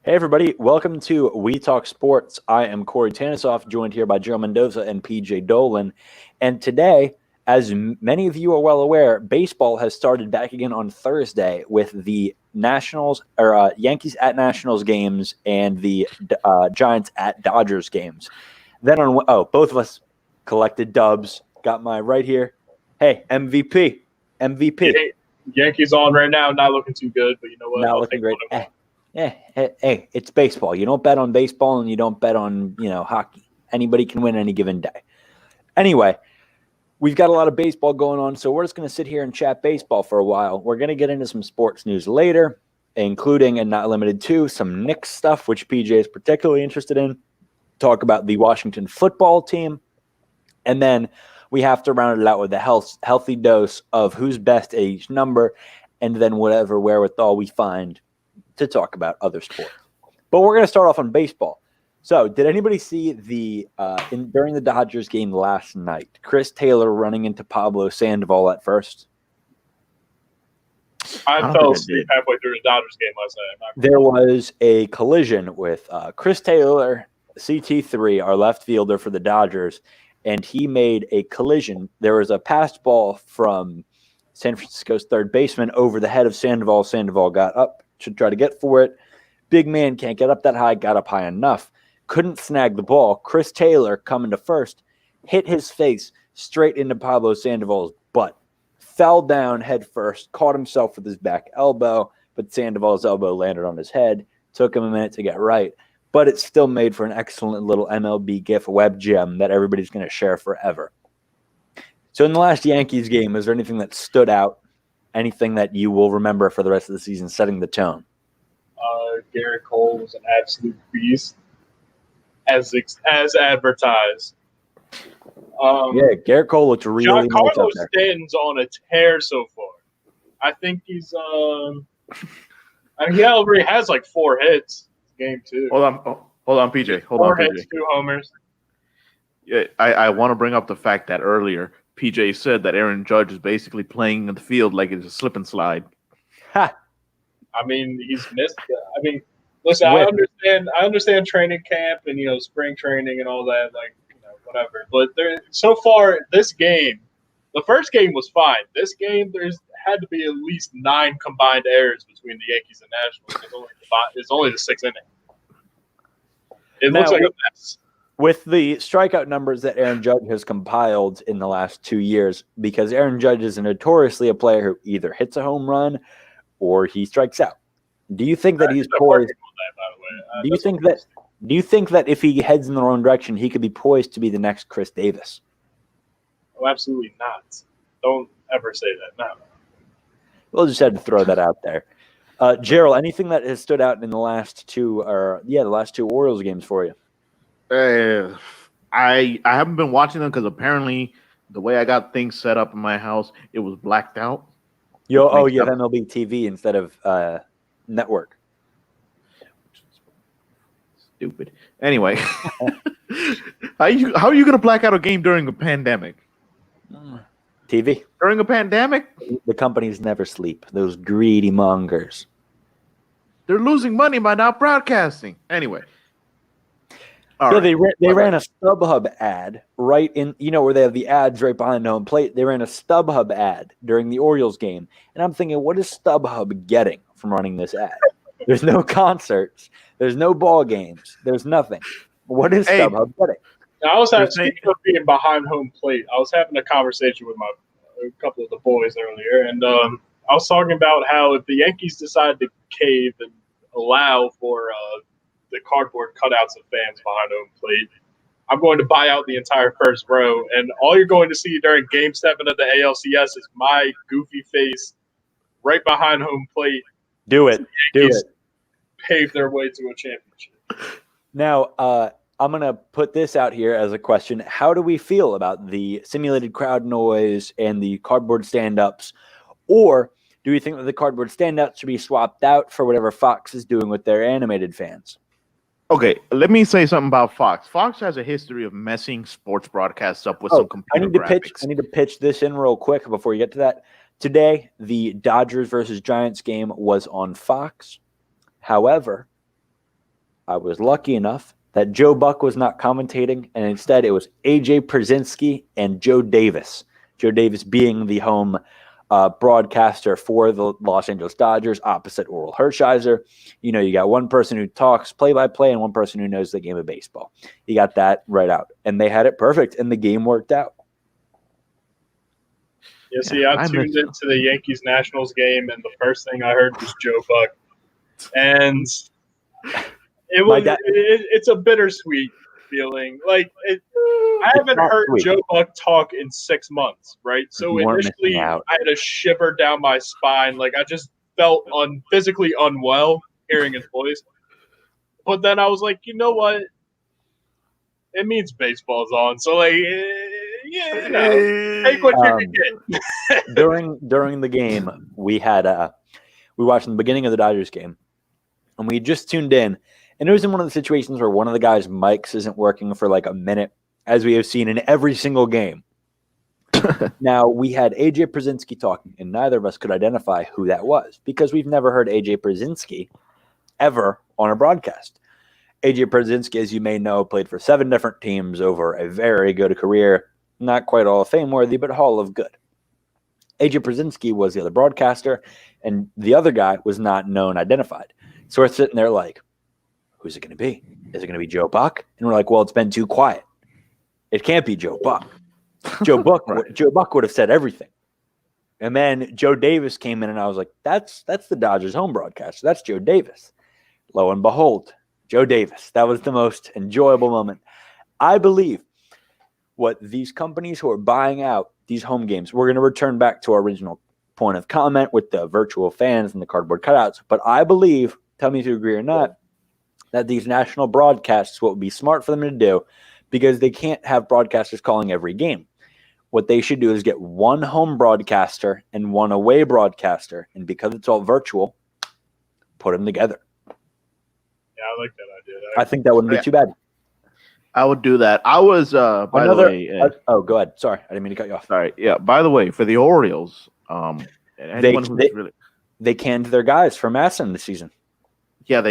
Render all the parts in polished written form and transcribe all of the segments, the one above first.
Hey, everybody. Welcome to We Talk Sports. I am Corey Tanisoff, joined here by Joe Mendoza and PJ Dolan. And today, as many of you are well aware, baseball has started back again on Thursday with the Yankees at Nationals games and the Giants at Dodgers games. Then both of us collected dubs. Got my right here. Hey, MVP. Yankees on right now, not looking too good, but you know what? Not looking great. Hey, it's baseball. You don't bet on baseball and you don't bet on, hockey. Anybody can win any given day. Anyway, we've got a lot of baseball going on, so we're just going to sit here and chat baseball for a while. We're going to get into some sports news later, including and not limited to some Knicks stuff, which PJ is particularly interested in. Talk about the Washington football team. And then we have to round it out with a healthy dose of who's best at each number, and then whatever wherewithal we find to talk about other sports. But we're going to start off on baseball. So did anybody see during the Dodgers game last night, Chris Taylor running into Pablo Sandoval at first? I fell asleep halfway through the Dodgers game last night. There was a collision with Chris Taylor, CT3, our left fielder for the Dodgers, and he made a collision. There was a passed ball from San Francisco's third baseman over the head of Sandoval. Sandoval got up to try to get for it. Big man can't get up that high, got up high enough. Couldn't snag the ball. Chris Taylor, coming to first, hit his face straight into Pablo Sandoval's butt. Fell down head first, caught himself with his back elbow, but Sandoval's elbow landed on his head. Took him a minute to get right, but it still made for an excellent little MLB GIF web gem that everybody's going to share forever. So in the last Yankees game, is there anything that stood out? Anything that you will remember for the rest of the season, setting the tone? Garrett Cole was an absolute beast, as advertised. Garrett Cole looked really nice out Carlos there. Stanton's on a tear so far. I think he's he already has like 4 hits. Game 2. Hold on, PJ. Hold 4 on, hits, PJ. 2 homers. Yeah, I want to bring up the fact that earlier PJ said that Aaron Judge is basically playing in the field like it's a slip and slide. Ha! I mean, he's missed it. I mean, listen, I understand training camp and spring training and all that, whatever. But so far this game, the first game was fine. This game, there's had to be at least 9 combined errors between the Yankees and Nationals. It's only the 6th inning. It looks like a mess. With the strikeout numbers that Aaron Judge has compiled in the last 2 years, because Aaron Judge is notoriously a player who either hits a home run or he strikes out. Do you think that he's poised? Do you think that if he heads in the wrong direction, he could be poised to be the next Chris Davis? Oh, absolutely not. Don't ever say that. No. We'll just have to throw that out there. Gerald, anything that has stood out in the last two Orioles games for you? I haven't been watching them because apparently the way I got things set up in my house, it was blacked out. You have MLB TV instead of network. Stupid. Anyway, how are you going to black out a game during a pandemic? TV. During a pandemic? The companies never sleep. Those greedy mongers. They're losing money by not broadcasting. Anyway. They ran a StubHub ad right in, where they have the ads right behind home plate. They ran a StubHub ad during the Orioles game. And I'm thinking, what is StubHub getting from running this ad? There's no concerts. There's no ball games. There's nothing. What is StubHub getting? Now, speaking of being behind home plate, I was having a conversation with a couple of the boys earlier, and I was talking about how if the Yankees decide to cave and allow for the cardboard cutouts of fans behind home plate, I'm going to buy out the entire first row, and all you're going to see during Game 7 of the ALCS is my goofy face right behind home plate. Do it. Pave their way to a championship. Now, I'm going to put this out here as a question. How do we feel about the simulated crowd noise and the cardboard stand-ups? Or do we think that the cardboard stand-ups should be swapped out for whatever Fox is doing with their animated fans? Okay, let me say something about Fox. Fox has a history of messing sports broadcasts up with some computer graphics. I need to pitch this in real quick before you get to that. Today, the Dodgers versus Giants game was on Fox. However, I was lucky enough that Joe Buck was not commentating, and instead it was AJ Przinsky and Joe Davis. Joe Davis being the home broadcaster for the Los Angeles Dodgers, opposite Oral Hershiser. You know, you got one person who talks play-by-play and one person who knows the game of baseball. You got that right out. And they had it perfect, and the game worked out. Yeah, see, I tuned into the Yankees-Nationals game, and the first thing I heard was Joe Buck. And it's a bittersweet feeling. Like, I haven't heard Joe Buck talk in 6 months, right? So initially, I had a shiver down my spine. Like, I just felt physically unwell hearing his voice. But then I was like, you know what? It means baseball's on. So, like, yeah, you know, take what you can get. during the game, we watched the beginning of the Dodgers game, and we just tuned in. And it was in one of the situations where one of the guys' mics isn't working for like a minute, as we have seen in every single game. Now, we had AJ Przinsky talking, and neither of us could identify who that was because we've never heard AJ Przinsky ever on a broadcast. AJ Przinsky, as you may know, played for 7 different teams over a very good career. Not quite Hall of Fame worthy, but Hall of Good. AJ Przinsky was the other broadcaster, and the other guy was not known, identified. So we're sitting there like, who's it going to be? Is it going to be Joe Buck? And we're like, well, it's been too quiet. It can't be Joe Buck. Joe Buck would have said everything. And then Joe Davis came in, and I was like, that's the Dodgers home broadcaster. That's Joe Davis. Lo and behold, Joe Davis. That was the most enjoyable moment. I believe what these companies who are buying out these home games, we're going to return back to our original point of comment with the virtual fans and the cardboard cutouts. But I believe, tell me if you agree or not, that these national broadcasts, what would be smart for them to do, because they can't have broadcasters calling every game. What they should do is get one home broadcaster and one away broadcaster. And because it's all virtual, put them together. Yeah, I like that idea. I think that wouldn't be too bad. I would do that. I was, by the way. Oh, go ahead. Sorry. I didn't mean to cut you off. Sorry. Yeah. By the way, for the Orioles, they canned their guys for Masson this season. Yeah,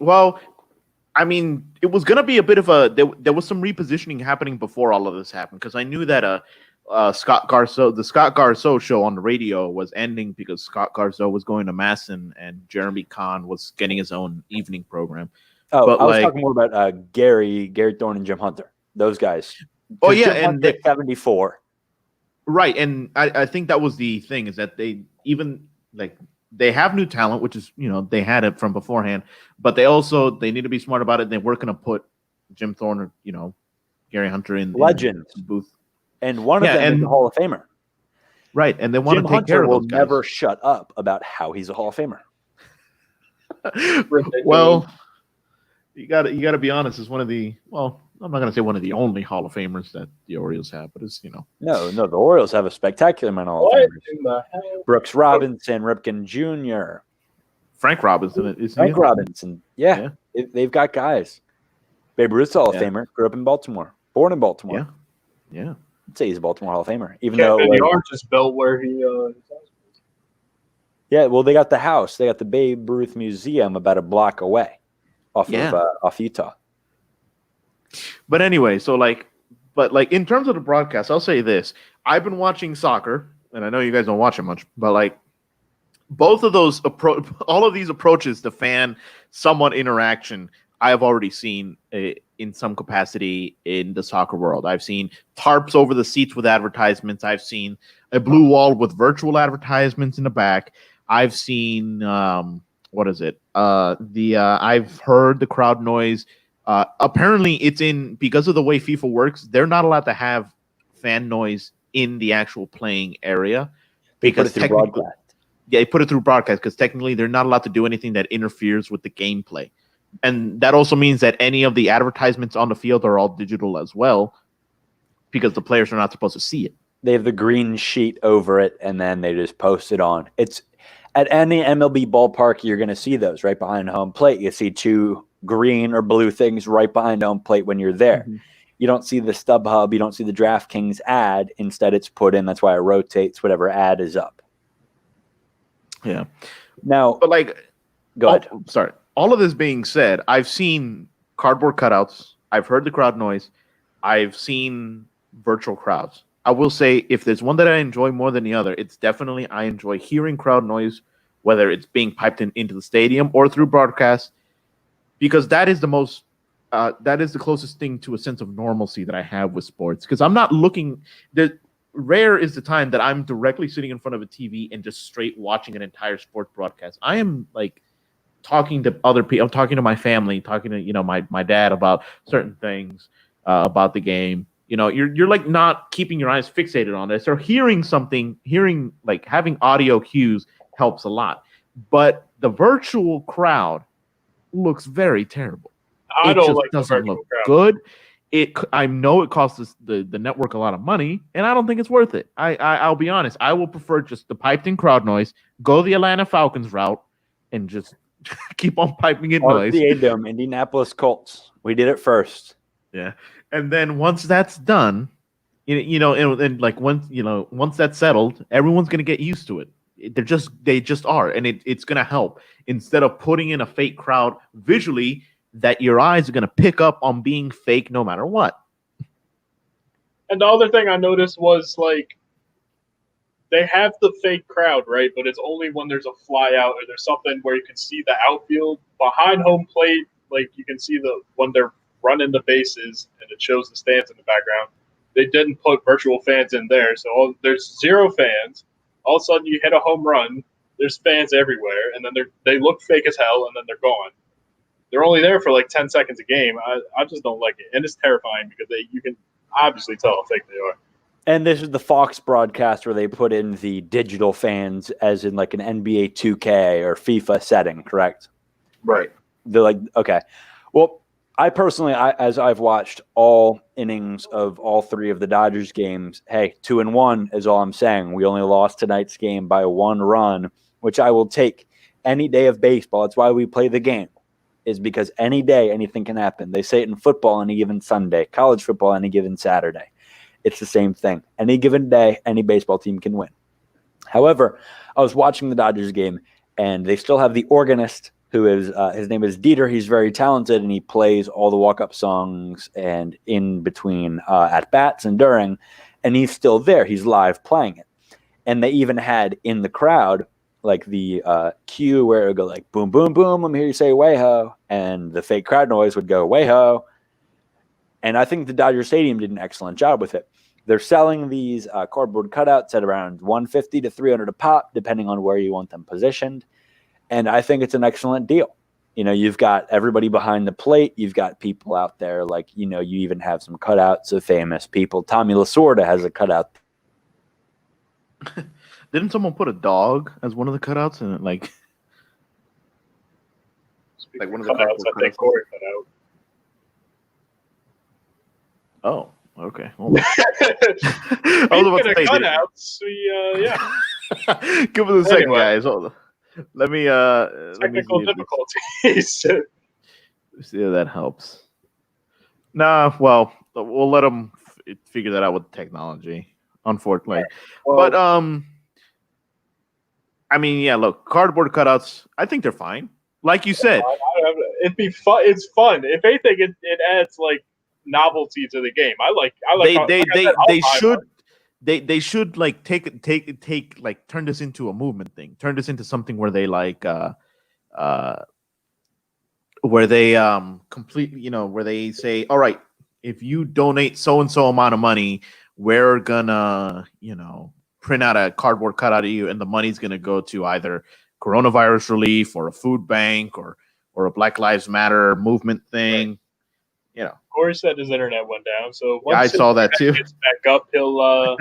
well, I mean, it was going to be a bit of there was some repositioning happening before all of this happened, because I knew that the Scott Garceau show on the radio was ending because Scott Garceau was going to Masson and Jeremy Kahn was getting his own evening program. Oh, but I was talking more about Gary Thorne and Jim Hunter, those guys. Oh yeah, Jim Hunter, 74. Right, and I think that was the thing, is that they have new talent, which is, you know, they had it from beforehand, but they need to be smart about it. They weren't going to put Jim Thorne or, you know, Gary Hunter in the booth. And one of them is a Hall of Famer. Right, and they want to take care of those guys. Jim Hunter will never shut up about how he's a Hall of Famer. Well, you got to be honest, it's one of the, well, I'm not going to say one of the only Hall of Famers that the Orioles have, but it's, you know. No, the Orioles have a spectacular amount of Hall of Famers. Brooks Robinson, Ripken Jr. Frank Robinson. Robinson. Yeah. They've got guys. Babe Ruth's Hall of Famer. Grew up in Baltimore. Born in Baltimore. Yeah. I'd say he's a Baltimore Hall of Famer. Even though the Orange is built where he Yeah, well, they got the house. They got the Babe Ruth Museum about a block away off Utah. But anyway, in terms of the broadcast, I'll say this. I've been watching soccer, and I know you guys don't watch it much, but both of those all of these approaches to fan somewhat interaction, I have already seen in some capacity in the soccer world. I've seen tarps over the seats with advertisements. I've seen a blue wall with virtual advertisements in the back. I've seen I've heard the crowd noise. Apparently, it's because of the way FIFA works, they're not allowed to have fan noise in the actual playing area. Because they put it through broadcast because technically they're not allowed to do anything that interferes with the gameplay. And that also means that any of the advertisements on the field are all digital as well, because the players are not supposed to see it. They have the green sheet over it, and then they just post it on. It's at any MLB ballpark, you're going to see those right behind home plate. You see 2 green or blue things right behind home plate when you're there. Mm-hmm. You don't see the StubHub. You don't see the DraftKings ad. Instead, it's put in. That's why it rotates whatever ad is up. Yeah. Now, but go ahead. Sorry. all of this being said, I've seen cardboard cutouts. I've heard the crowd noise. I've seen virtual crowds. I will say, if there's one that I enjoy more than the other, it's definitely I enjoy hearing crowd noise, whether it's being piped into the stadium or through broadcast, because that is the closest thing to a sense of normalcy that I have with sports. Because I'm not looking. Rare is the time that I'm directly sitting in front of a TV and just straight watching an entire sports broadcast. I am like talking to other people. I'm talking to my family, talking to my dad about certain things about the game. You're like not keeping your eyes fixated on this or hearing something. Like having audio cues helps a lot, but the virtual crowd looks very terrible. I It don't just like the doesn't virtual look crowd. good. I know it costs the network a lot of money, and I don't think it's worth it. I'll be honest. I will prefer just the piped-in crowd noise, go the Atlanta Falcons route, and just keep on piping in noise. RCA Dome, Indianapolis Colts. We did it first. Yeah, and then once that's done, and like once that's settled, everyone's gonna get used to it. They just are, and it's gonna help instead of putting in a fake crowd visually that your eyes are gonna pick up on being fake no matter what. And the other thing I noticed was like they have the fake crowd, right? But it's only when there's a fly out or there's something where you can see the outfield behind home plate. Like you can see when they're running the bases and it shows the stands in the background. They didn't put virtual fans in there, so there's zero fans. All of a sudden, you hit a home run. There's fans everywhere, and then they look fake as hell, and then they're gone. They're only there for like 10 seconds a game. I just don't like it, and it's terrifying because you can obviously tell how fake they are. And this is the Fox broadcast where they put in the digital fans as in like an NBA 2K or FIFA setting, correct? Right. They're like, okay. Well, I personally, as I've watched all innings of all three of the Dodgers games, hey, 2-1 is all I'm saying. We only lost tonight's game by 1 run, which I will take any day of baseball. That's why we play the game, is because any day anything can happen. They say it in football any given Sunday, college football any given Saturday. It's the same thing. Any given day, any baseball team can win. However, I was watching the Dodgers game, and they still have the organist, who is his name is Dieter. He's very talented, and he plays all the walk-up songs and in between at bats and during, and he's still there. He's live playing it. And they even had in the crowd like the cue where it would go like boom, boom, boom. I'm here to say way-ho, and the fake crowd noise would go way-ho. And I think the Dodger Stadium did an excellent job with it. They're selling these cardboard cutouts at around $150 to $300 a pop, depending on where you want them positioned. And I think it's an excellent deal. You've got everybody behind the plate. You've got people out there like, you even have some cutouts of famous people. Tommy Lasorda has a cutout. Didn't someone put a dog as one of the cutouts and like one of the cutouts? I think Corey cut out. Oh, okay. Hold on. I was about to say cutouts. Give us a second, guys. Hold on. Let me technical difficulties. See if that helps. Nah, well, we'll let them figure that out with technology. Unfortunately, but I mean, yeah. Look, cardboard cutouts. I think they're fine. Like you said, it'd be fun. It's fun. If anything, it adds like novelty to the game. I like. They should like take like turn this into a movement thing. Turn this into something where they like where they completely, where they say, all right, if you donate so and so amount of money, we're gonna, print out a cardboard cutout of you, and the money's gonna go to either coronavirus relief or a food bank or a Black Lives Matter movement thing. Corey said his internet went down, so once I saw that too. Gets back up, he'll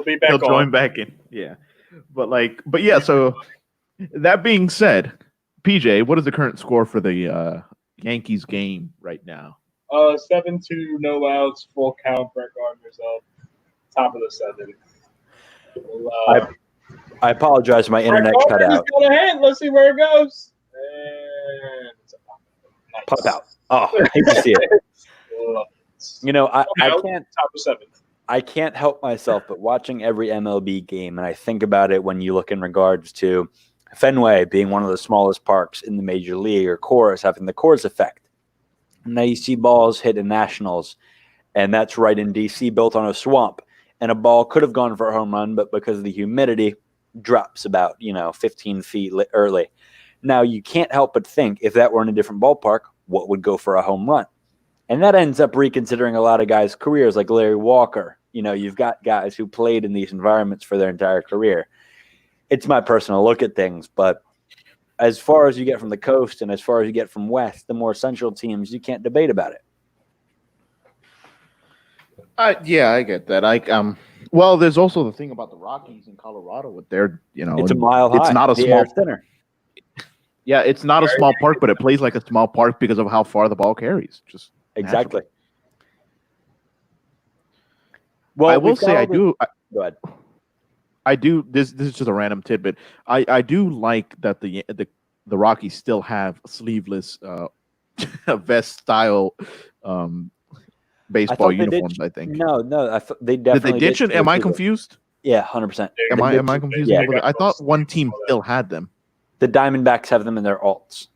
be back. He'll join back in. Yeah, but yeah. So that being said, PJ, what is the current score for the Yankees game right now? 7-2, no outs, full count. Brett Gardner's up, top of the 7. I apologize, my internet cut out. Got a hit. Let's see where it goes. And it's a pop out. Oh, I hate to see it. I can't top of 7. I can't help myself but watching every MLB game, and I think about it when you look in regards to Fenway being one of the smallest parks in the major league, or Coors having the Coors effect. Now you see balls hit in Nationals, and that's right in D.C., built on a swamp. And a ball could have gone for a home run, but because of the humidity, drops about 15 feet early. Now you can't help but think, if that were in a different ballpark, what would go for a home run? And that ends up reconsidering a lot of guys' careers, like Larry Walker. You've got guys who played in these environments for their entire career. It's my personal look at things, but as far as you get from the coast and as far as you get from west, the more central teams, you can't debate about it. Yeah, I get that. Well, there's also the thing about the Rockies in Colorado with their, it's a mile high. It's not a small center. Yeah, it's not a small park, but it plays like a small park because of how far the ball carries. Just exactly. Naturally. Well, I will say I do. Go ahead. I do. This is just a random tidbit. I do like that the Rockies still have sleeveless vest style baseball uniforms. I think. No. They definitely did they ditch it. Am I confused? Yeah, 100%. Am I confused? Yeah. I thought one team still had them. The Diamondbacks have them in their alts.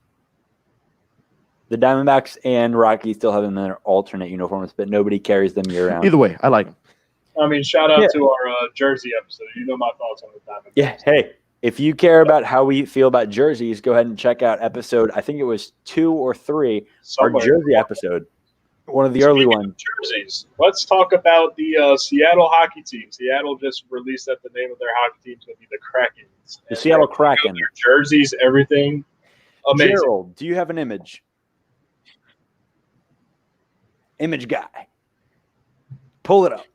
The Diamondbacks and Rockies still have them in their alternate uniforms, but nobody carries them year round. Either way, I like them. I mean, shout out to our Jersey episode. You know my thoughts on the Diamondbacks. Yeah, hey, if you care about how we feel about jerseys, go ahead and check out episode, I think it was 2 or 3, our Jersey episode. One of the early ones. Jerseys. Let's talk about the Seattle hockey team. Seattle just released that the name of their hockey team is going to be the Krakens. The Seattle Kraken. Their jerseys, everything. Amazing. Gerald, do you have an image? Image guy. Pull it up.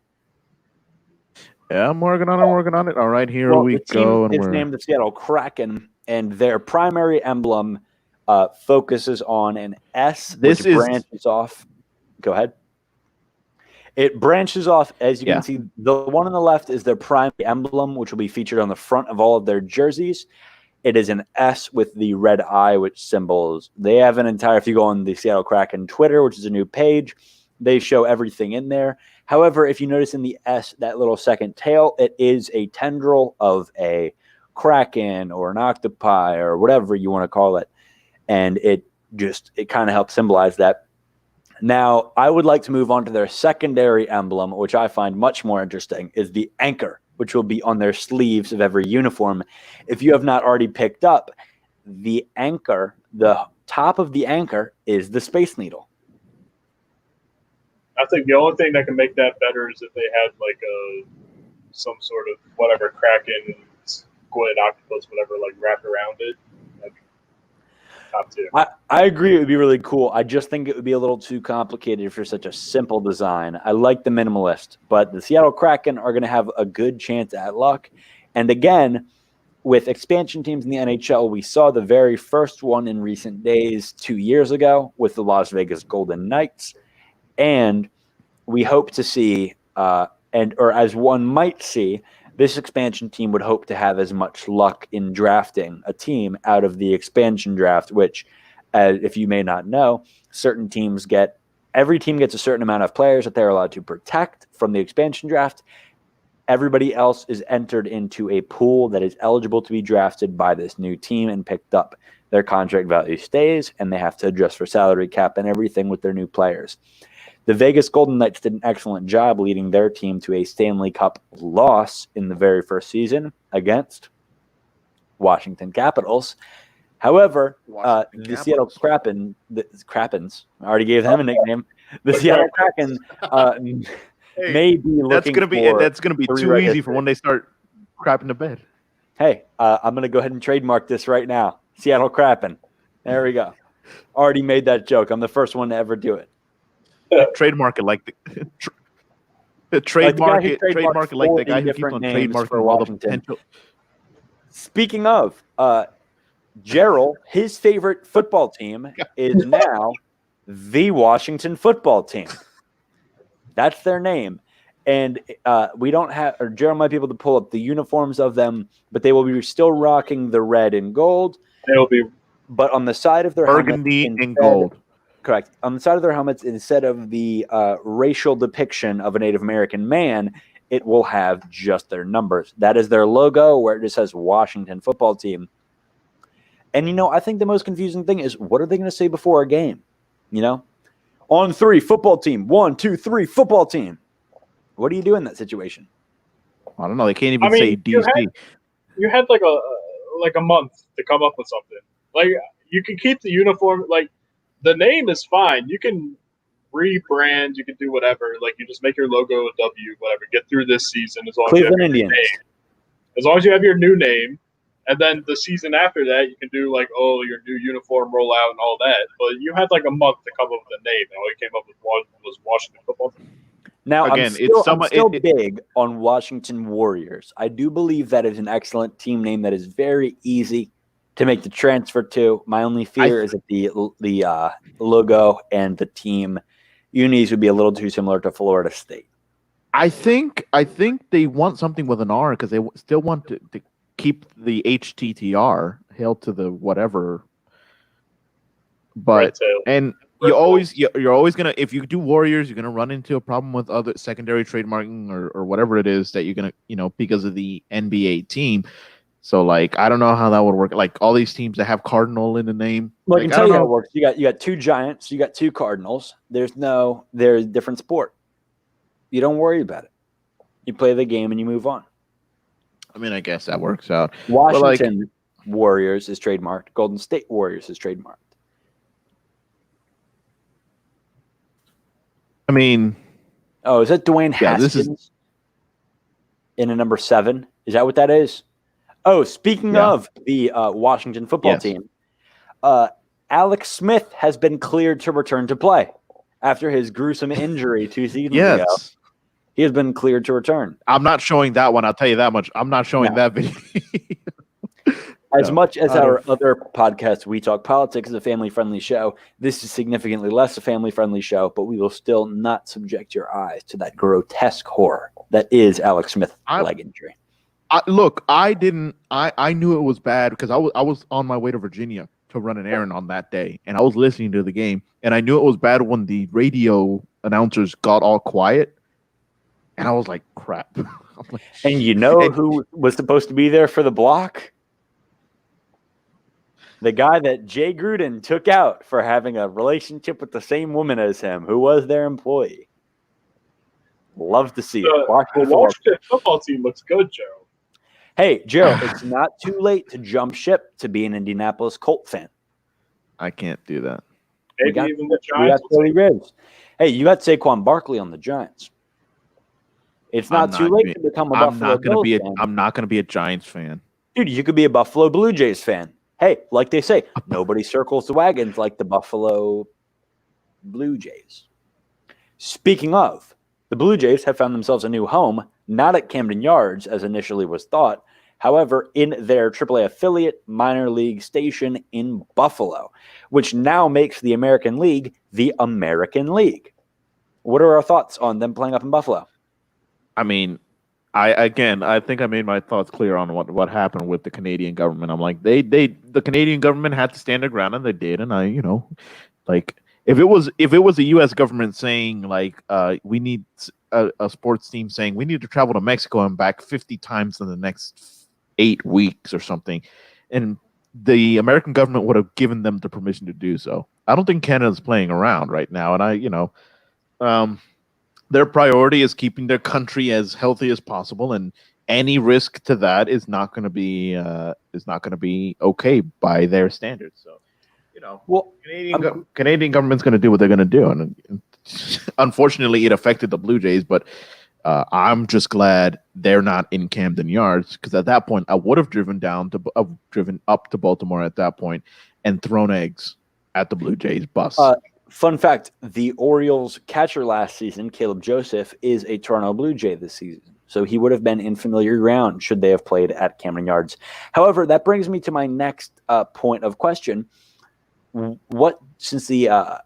Yeah, I'm working on it. All right, here we go. And it's named the Seattle Kraken, and their primary emblem focuses on an S, which branches off. Go ahead. It branches off, as you can see. The one on the left is their primary emblem, which will be featured on the front of all of their jerseys. It is an S with the red eye, which symbols. They have an entire, if you go on the Seattle Kraken Twitter, which is a new page, they show everything in there. However, if you notice in the S, that little second tail, it is a tendril of a kraken or an octopi or whatever you want to call it. And it kind of helps symbolize that. Now, I would like to move on to their secondary emblem, which I find much more interesting, is the anchor, which will be on their sleeves of every uniform. If you have not already picked up, the anchor, the top of the anchor is the Space Needle. I think the only thing that can make that better is if they had like some sort of whatever kraken, squid, octopus, whatever, like wrapped around it. Top tier. I agree it would be really cool. I just think it would be a little too complicated for such a simple design. I like the minimalist, but the Seattle Kraken are going to have a good chance at luck. And again, with expansion teams in the NHL, we saw the very first one in recent days 2 years ago with the Las Vegas Golden Knights. And we hope to see, or as one might see, this expansion team would hope to have as much luck in drafting a team out of the expansion draft, which, if you may not know, every team gets a certain amount of players that they're allowed to protect from the expansion draft. Everybody else is entered into a pool that is eligible to be drafted by this new team and picked up. Their contract value stays, and they have to adjust for salary cap and everything with their new players. The Vegas Golden Knights did an excellent job leading their team to a Stanley Cup loss in the very first season against Washington Capitals. However, the Seattle Kraken, Krapens, I already gave them a nickname. The Seattle Kraken may be looking that's gonna be too easy for when they start crapping to bed. Hey, I'm gonna go ahead and trademark this right now. Seattle Kraken. There we go. Already made that joke. I'm the first one to ever do it. Trademark it like the trademark it like the guy who keeps on trademarking all the potential. Speaking of, Gerald, his favorite football team is now the Washington football team. That's their name. And we don't have, or Gerald might be able to pull up the uniforms of them, but they will be still rocking the red and gold. They'll be, but on the side of their burgundy and gold. Correct. On the side of their helmets, instead of the racial depiction of a Native American man, it will have just their numbers. That is their logo, where it just says Washington football team. And, I think the most confusing thing is, what are they going to say before a game? On 3, football team. 1, 2, 3, football team. What do you do in that situation? I don't know. They can't even say DC. You had like a month to come up with something. Like, you can keep the uniform. Like, the name is fine. You can rebrand. You can do whatever. Like, you just make your logo a W, whatever. Get through this season as long Cleveland as you have Indians. as long as you have your new name. And then the season after that, you can do like, your new uniform rollout and all that. But you had like a month to come up with a name. And all you came up with was Washington Football Team. Now, again, I'm still big on Washington Warriors. I do believe that is an excellent team name that is very easy to make the transfer to. My only fear is that the logo and the team unis would be a little too similar to Florida State. I think they want something with an R because they still want to keep the HTTR, hail to the whatever. But and you're always gonna, if you do Warriors, you're gonna run into a problem with other secondary trademarking or whatever it is that you're gonna because of the NBA team. So like I don't know how that would work. Like all these teams that have Cardinal in the name. Well, I can tell you how it works. You got 2 Giants, you got 2 Cardinals. There's a different sport. You don't worry about it. You play the game and you move on. I mean, I guess that works out. Washington Warriors is trademarked. Golden State Warriors is trademarked. I mean, is that Dwayne Haskins in a number 7? Is that what that is? Oh, speaking of the Washington football team, Alex Smith has been cleared to return to play after his gruesome injury 2 seasons ago. He has been cleared to return. I'm not showing that one. I'll tell you that much. I'm not showing that video. As much as our other podcast, We Talk Politics, is a family-friendly show, this is significantly less a family-friendly show, but we will still not subject your eyes to that grotesque horror that is Alex Smith's leg injury. Look, I knew it was bad because I was on my way to Virginia to run an errand on that day, and I was listening to the game, and I knew it was bad when the radio announcers got all quiet, and I was like, crap. And who was supposed to be there for the block? The guy that Jay Gruden took out for having a relationship with the same woman as him, who was their employee. Love to see it. The Washington football team looks good, Joe. Hey, Joe, it's not too late to jump ship to be an Indianapolis Colt fan. I can't do that. Maybe even the Giants. Hey, you got Saquon Barkley on the Giants. It's not too late to become a Buffalo Bills fan. I'm not going to be a Giants fan. Dude, you could be a Buffalo Blue Jays fan. Hey, like they say, nobody circles the wagons like the Buffalo Blue Jays. Speaking of, the Blue Jays have found themselves a new home, not at Camden Yards as initially was thought, however, in their AAA affiliate minor league station in Buffalo, which now makes the American League the American League. What are our thoughts on them playing up in Buffalo? I mean, I think I made my thoughts clear on what happened with the Canadian government. I'm like, the Canadian government had to stand their ground, and they did. And if it was the U.S. government saying like we need a sports team saying we need to travel to Mexico and back 50 times in the next 8 weeks or something, and the American government would have given them the permission to do so. I don't think Canada's playing around right now, and their priority is keeping their country as healthy as possible, and any risk to that is not going to be okay by their standards. So, Canadian government's going to do what they're going to do, and unfortunately, it affected the Blue Jays. But I'm just glad they're not in Camden Yards, because at that point, I would have driven up to Baltimore at that point and thrown eggs at the Blue Jays bus. Fun fact, the Orioles catcher last season, Caleb Joseph, is a Toronto Blue Jay this season. So he would have been in familiar ground should they have played at Camden Yards. However, that brings me to my next point of question. Since the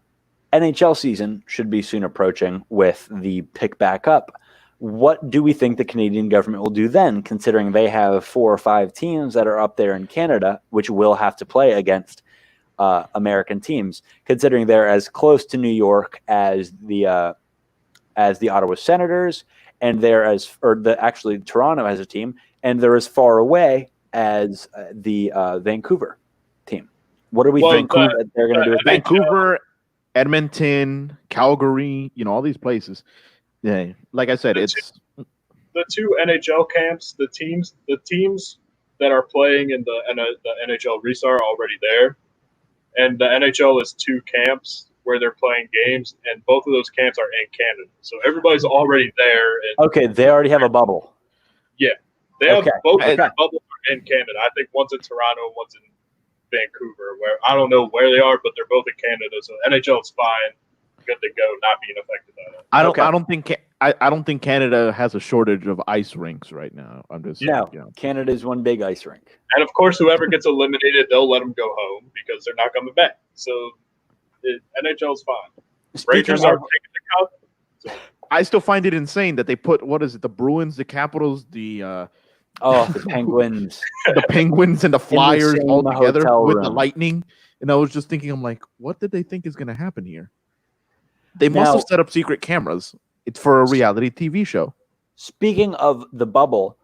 NHL season should be soon approaching with the pick back up, what do we think the Canadian government will do then, considering they have 4 or 5 teams that are up there in Canada, which will have to play against American teams, considering they're as close to New York as the Ottawa Senators, and actually Toronto has a team, and they're as far away as the Vancouver team. What do we think that they're going to do with Vancouver, Edmonton, Calgary, all these places. Yeah, like I said, it's the two NHL camps. The teams that are playing in the NHL restart are already there, and the NHL is two camps where they're playing games, and both of those camps are in Canada. So everybody's already there. Okay, they already have a bubble. Yeah, they have both of the bubbles are in Canada. I think one's in Toronto, one's in Vancouver. Where I don't know where they are, but they're both in Canada. So NHL is fine, good to go, not being affected by that. I don't think Canada has a shortage of ice rinks right now. I'm just Canada's one big ice rink. And of course, whoever gets eliminated, they'll let them go home because they're not coming back. So NHL's fine. Rangers are taking the cup. I still find it insane that they put the Bruins, the Capitals, the Penguins, the Penguins, and the Flyers all together with the Lightning. And I was just thinking, I'm like, what did they think is going to happen here? They must have set up secret cameras. It's for a reality TV show. Speaking of the bubble,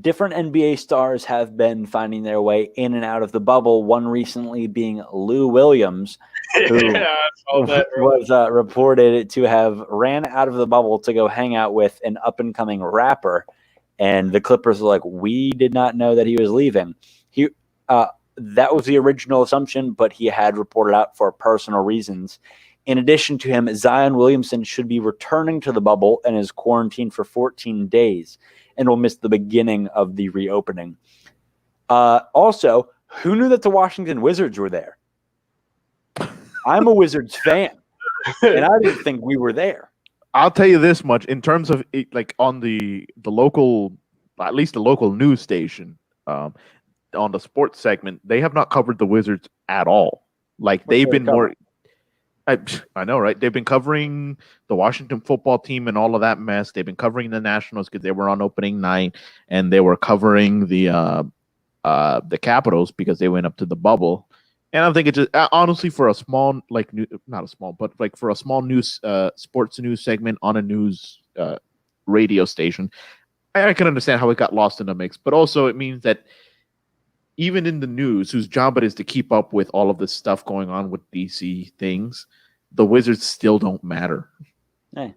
different NBA stars have been finding their way in and out of the bubble. One recently being Lou Williams, who was reported to have ran out of the bubble to go hang out with an up-and-coming rapper. And the Clippers were like, we did not know that he was leaving. That was the original assumption, but he had reported out for personal reasons. In addition to him, Zion Williamson should be returning to the bubble and is quarantined for 14 days and will miss the beginning of the reopening. Also, who knew that the Washington Wizards were there? I'm a Wizards fan, and I didn't think we were there. I'll tell you this much. In terms of like on the local, at least the local news station, on the sports segment, they have not covered the Wizards at all. Like they've been more. I know, right? They've been covering the Washington football team and all of that mess. They've been covering the Nationals because they were on opening night, and they were covering the Capitals because they went up to the bubble. And I think it's just honestly for a small, like not a small, but like for a small news, sports news segment on a news radio station, I can understand how it got lost in the mix. But also, it means that even in the news, whose job it is to keep up with all of this stuff going on with DC things, the Wizards still don't matter. Hey.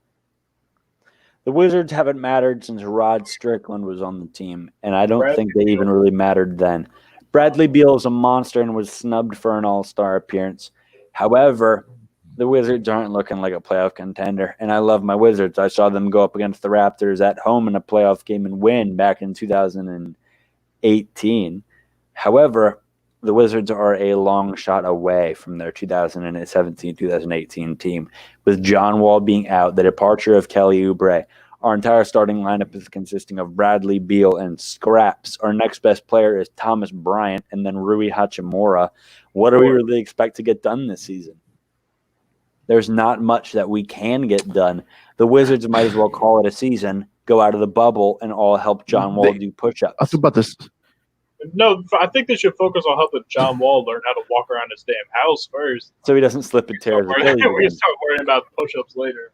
The Wizards haven't mattered since Rod Strickland was on the team, and I don't think they even really mattered then. Bradley Beal is a monster and was snubbed for an all-star appearance. However, the Wizards aren't looking like a playoff contender, and I love my Wizards. I saw them go up against the Raptors at home in a playoff game and win back in 2018. However, the Wizards are a long shot away from their 2017-2018 team. With John Wall being out, the departure of Kelly Oubre, our entire starting lineup is consisting of Bradley Beal and scraps. Our next best player is Thomas Bryant and then Rui Hachimura. What do we really expect to get done this season? There's not much that we can get done. The Wizards might as well call it a season, go out of the bubble, and all help John Wall do push-ups. I was about this. No, I think they should focus on helping John Wall learn how to walk around his damn house first. So he doesn't slip and tear his Achilles. We start worrying about push-ups later.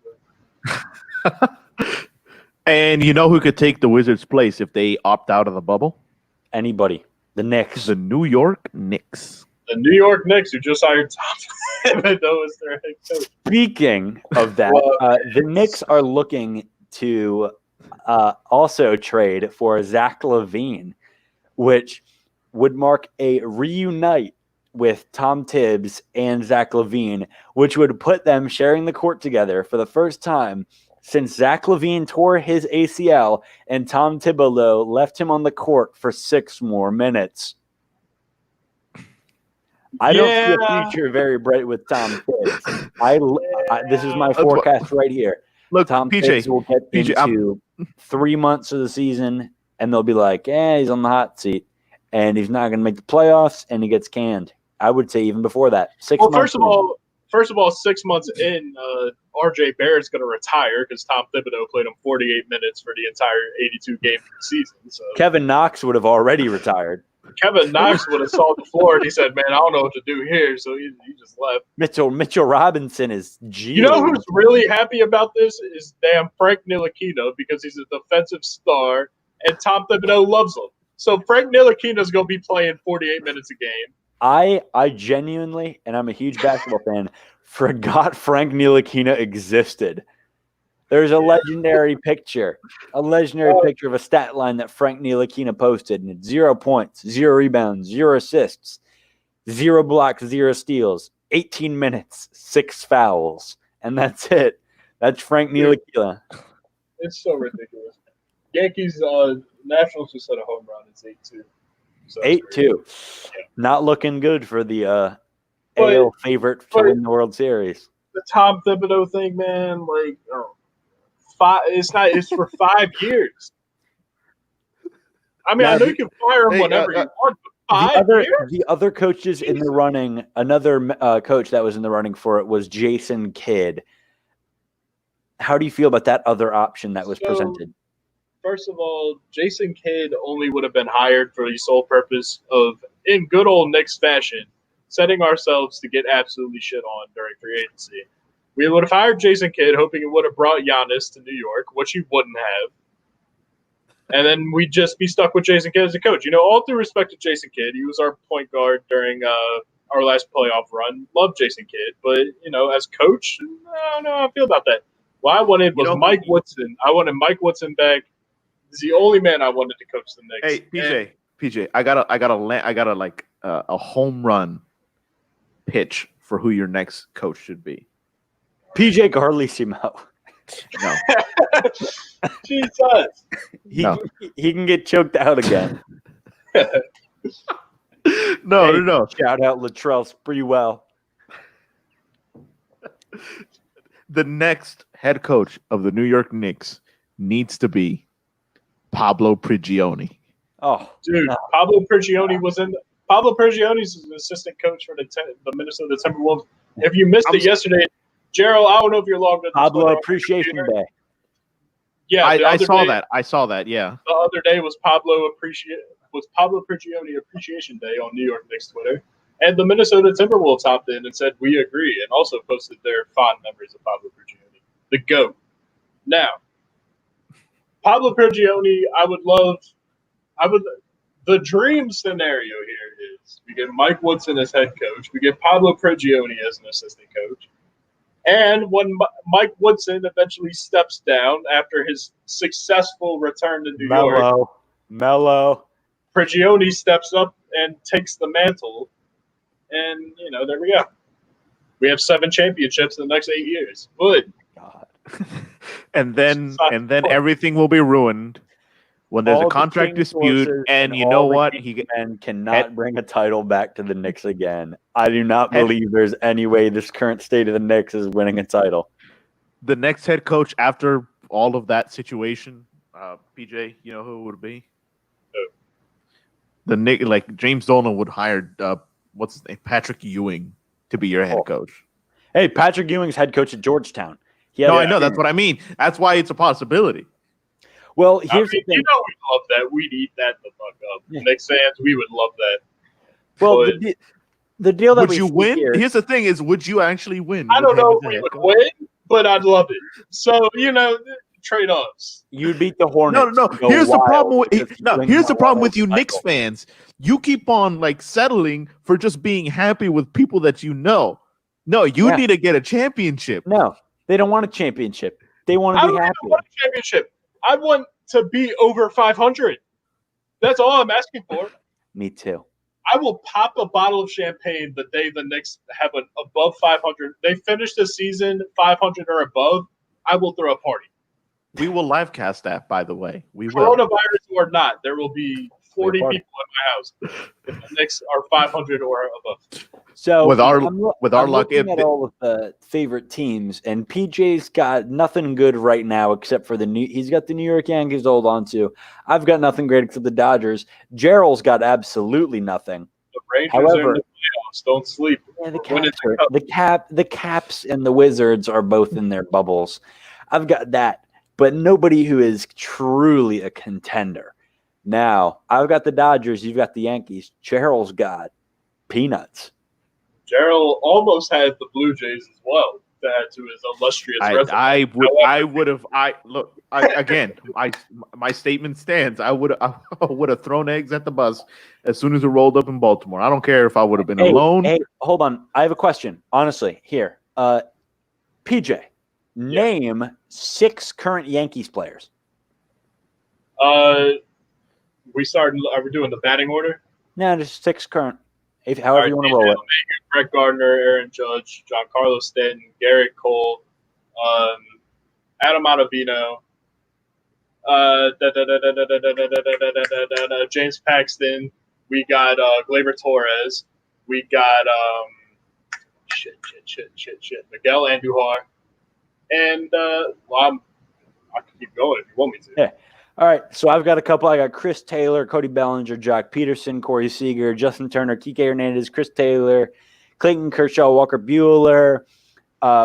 And you know who could take the Wizards' place if they opt out of the bubble? Anybody. The Knicks. The New York Knicks. The New York Knicks, who just hired Tom Thibodeau as their head coach. Speaking of that, the Knicks are looking to also trade for Zach LaVine, which would mark a reunite with Tom Tibbs and Zach LaVine, which would put them sharing the court together for the first time since Zach LaVine tore his ACL and Tom Thibodeau left him on the court for 6 more minutes. I don't see a future very bright with Tom Tibbs. This is my forecast right here. Look, Tom Tibbs will get into 3 months of the season, and they'll be like, he's on the hot seat, and he's not going to make the playoffs, and he gets canned. I would say even before that. 6 months. First of all, 6 months in, R.J. Barrett's going to retire because Tom Thibodeau played him 48 minutes for the entire 82-game season. So Kevin Knox would have already retired. Kevin Knox would have saw the floor, and he said, man, I don't know what to do here, so he just left. Mitchell Robinson is You know who's really happy about this is damn Frank Ntilikina because he's a defensive star, and Tom Thibodeau loves him. So Frank Ntilikina is going to be playing 48 minutes a game. I genuinely, and I'm a huge basketball fan, forgot Frank Ntilikina existed. There's a legendary picture of a stat line that Frank Ntilikina posted, and it's 0 points, 0 rebounds, 0 assists, 0 blocks, 0 steals, 18 minutes, 6 fouls, and that's it. That's Frank Ntilikina. It's so ridiculous. Yankees, Nationals just had a home run. It's 8-2. So 8-2. Yeah. Not looking good for the AL favorite to win the World Series. The Tom Thibodeau thing, man, like, it's for 5 years. I mean, I know you can fire him whenever you want, but 5 years? The other coaches in the running, another coach that was in the running for it was Jason Kidd. How do you feel about that other option that was presented? First of all, Jason Kidd only would have been hired for the sole purpose of, in good old Knicks fashion, setting ourselves to get absolutely shit on during free agency. We would have hired Jason Kidd, hoping it would have brought Giannis to New York, which he wouldn't have. And then we'd just be stuck with Jason Kidd as a coach. You know, all due respect to Jason Kidd, he was our point guard during our last playoff run. Love Jason Kidd, but, you know, as coach, I don't know how I feel about that. What I wanted was Mike Woodson. I wanted Mike Woodson back. He's the only man I wanted to coach the Knicks. Hey, PJ, I got like a home run pitch for who your next coach should be. PJ Carlesimo. No. Jesus. He can get choked out again. No. Shout out Latrell Sprewell. The next head coach of the New York Knicks needs to be Pablo Prigioni. Oh, dude, no. Pablo Prigioni's an assistant coach for the Minnesota Timberwolves. If you missed it yesterday, Gerald, I don't know if you're logged in. Pablo Appreciation Day. Yeah, I saw that. I saw that. Yeah. The other day was Pablo Prigioni Appreciation Day on New York Knicks Twitter. And the Minnesota Timberwolves hopped in and said, "We agree," and also posted their fond memories of Pablo Prigioni, the GOAT. Now, Pablo Prigioni, the dream scenario here is we get Mike Woodson as head coach, we get Pablo Prigioni as an assistant coach, and when Mike Woodson eventually steps down after his successful return to New York, Prigioni steps up and takes the mantle. And, you know, there we go. We have 7 championships in the next 8 years. Good. God. and then everything will be ruined when there's a contract dispute. And you know what? He cannot bring a title back to the Knicks again. I do not believe there's any way this current state of the Knicks is winning a title. The next head coach after all of that situation, PJ, you know who it would be? Who? The Knicks, like James Dolan would hire what's his name? Patrick Ewing to be your head coach. Hey, Patrick Ewing's head coach at Georgetown. I know. That's what I mean. That's why it's a possibility. Well, here's the thing. You know we'd love that. We'd eat that the fuck up. Yeah. Knicks fans, we would love that. Well, the deal that would you win? Here's the thing: is would you actually win? I don't know if we would win, but I'd love it. So trade-offs. You'd beat the Hornets. No. Here's the problem. Here's the problem with you Knicks fans. You keep on settling for just being happy with people that you know. No, you need to get a championship. No, they don't want a championship. They want to be happy. I don't want a championship. I want to be over 500. That's all I'm asking for. Me too. I will pop a bottle of champagne the day the Knicks have an above 500. They finish the season 500 or above. I will throw a party. We will live cast that, by the way. We will. Coronavirus or not, there will be 40 people in my house if the Knicks are 500 or above. So with our luck, at all of the favorite teams, and PJ's got nothing good right now except for he's got the New York Yankees to hold on to. I've got nothing great except the Dodgers. Gerald's got absolutely nothing. The Rangers are in the playoffs. Don't sleep. Yeah, the Caps and the Wizards are both in their bubbles. I've got that, but nobody who is truly a contender. Now, I've got the Dodgers. You've got the Yankees. Gerald's got peanuts. Gerald almost had the Blue Jays as well. that to his illustrious resume. My statement stands. I would have thrown eggs at the bus as soon as it rolled up in Baltimore. I don't care if I would have been alone. Hey, hold on. I have a question. Honestly, here. PJ, name 6 current Yankees players. Are we doing the batting order? No, just 6 current. However you want to roll it. Brett Gardner, Aaron Judge, Giancarlo Stanton, Garrett Cole, Adam Ottavino, James Paxton. We got Gleyber Torres. We got Miguel Andujar. And I can keep going if you want me to. Yeah. All right, so I've got a couple. I got Chris Taylor, Cody Bellinger, Jock Peterson, Corey Seager, Justin Turner, Kike Hernandez, Chris Taylor, Clayton Kershaw, Walker Buehler.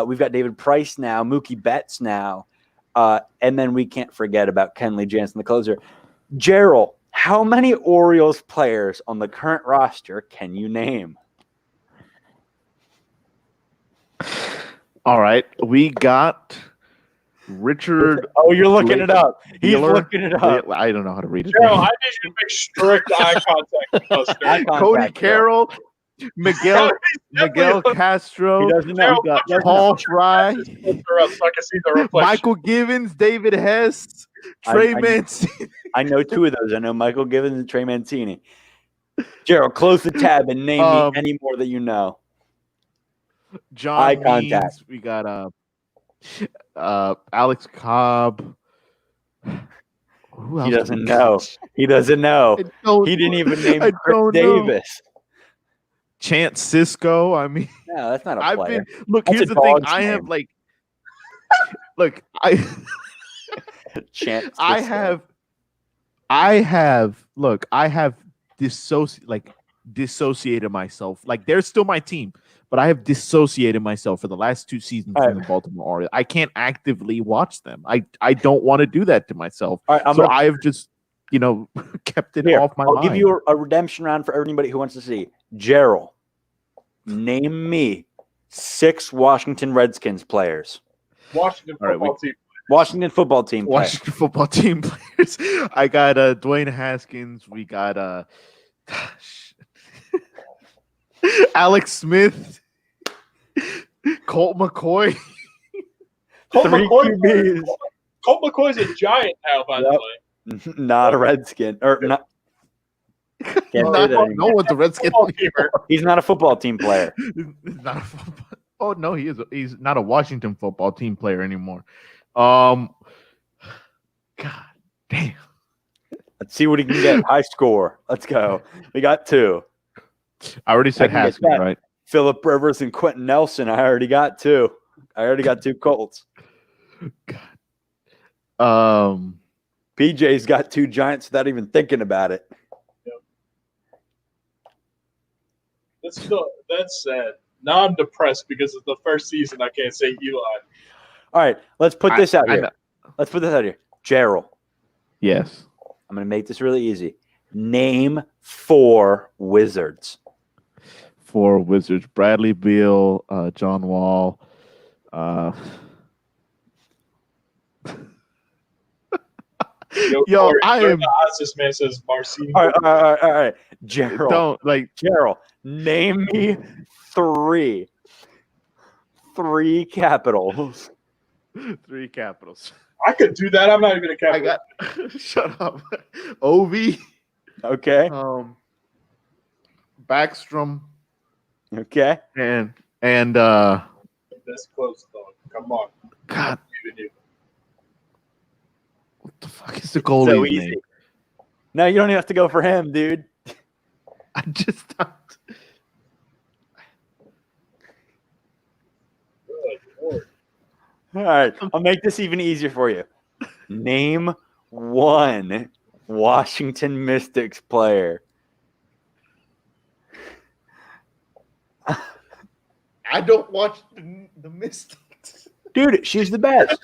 We've got David Price now, Mookie Betts now. And then we can't forget about Kenley Jansen, the closer. Gerald, how many Orioles players on the current roster can you name? All right, we got Richard. Oh, you're looking it up. He's looking it up. I don't know how to read it. Gerald, I need you to make strict eye contact with us. Cody Carroll, Miguel Castro, he doesn't know. Paul Fry, So I can see the reflection. Michael Givens, David Hess, Trey Mancini. I know 2 of those. I know Michael Givens and Trey Mancini. Gerald, close the tab and name me any more that you know. John Eye Means, contact. we got Alex Cobb. He doesn't know. He doesn't know. He didn't even name Chris Davis. Chance Cisco. I mean, no, that's not a player. Here's the thing. I have Chance Cisco. I have dissociated myself. Like, they're still my team, but I have dissociated myself for the last 2 seasons from the Baltimore Orioles. I can't actively watch them. I don't want to do that to myself. I've just, kept it off my mind. I'll give you a redemption round for everybody who wants to see. Gerald, name me 6 Washington Redskins players. Washington football team. Washington football team players. I got Dwayne Haskins. We got Alex Smith, Colt McCoy. Colt McCoy's a Giant now, by the way. Not a Redskin. Or not. No one's a Redskin. He's not a football team player. Not a football. Oh no, he is. He's not a Washington football team player anymore. God damn. Let's see what he can get. High score. Let's go. We got 2. I already said Haskins, right? Phillip Rivers and Quentin Nelson. I already got 2. I already got 2 Colts. God. PJ's got 2 Giants without even thinking about it. That's sad. Now I'm depressed because it's the first season I can't say Eli. All right, let's put this out here. Let's put this out here. Gerald. Yes. I'm going to make this really easy. Name 4 Wizards. 4 Wizards. Bradley Beal, John Wall. Corey, I am. This man says Marcin. All right. Gerald. Gerald. Name me 3 Capitals. 3 Capitals. I could do that. I'm not even a Capital. Shut up. Ovi. Okay. Backstrom. Okay. And that's close, though. Come on. God. What the fuck is the goalie's name? No, you don't even have to go for him, dude. I just thought. All right, I'll make this even easier for you. Name 1 Washington Mystics player. I don't watch the Mystics. Dude, she's the best.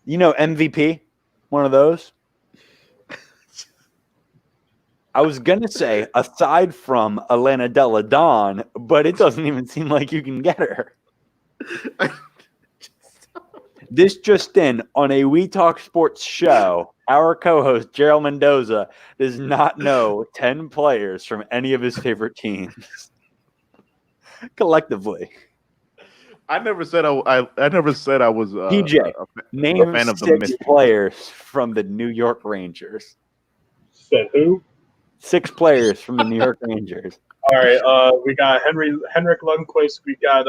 You know MVP? One of those? I was going to say, aside from Elena Delle Donne, but it doesn't even seem like you can get her. This just in, on a We Talk Sports show, our co-host, Gerald Mendoza, does not know 10 players from any of his favorite teams. Collectively. I never said I never said I was PJ, name a fan of the 6 Mystics. players from the New York Rangers. Said who? 6 players from the New York Rangers. All right, we got Henrik Lundqvist. We got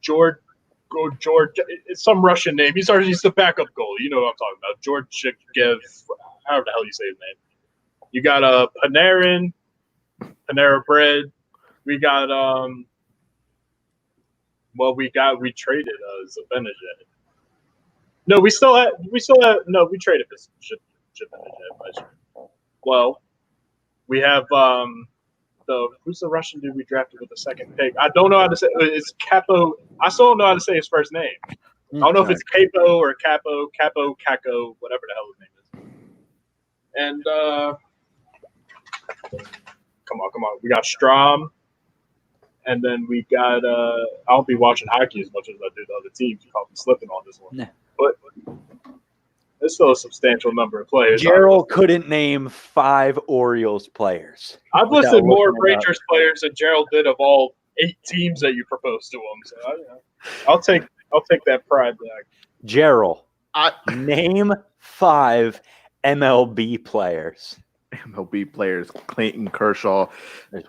George. It's some Russian name. He's the backup goalie. You know what I'm talking about. George Shikev, however the hell you say his name. You got Panera Bread. We got we traded Zibanejad. No, we traded Zibanejad. Well, we have who's the Russian dude we drafted with the second pick? I don't know how to say it's Capo. I still don't know how to say his first name. I don't know if it's Capo or Capo, Caco, whatever the hell his name is. And come on. We got Strom. And then we got I don't be watching hockey as much as I do the other teams. You probably slipping on this one. Nah. But there's still a substantial number of players. Gerald couldn't name 5 Orioles players. I've listed more Rangers players than Gerald did of all 8 teams that you proposed to him. So I'll take that pride back. Gerald, name 5 MLB players. MLB players: Clayton Kershaw,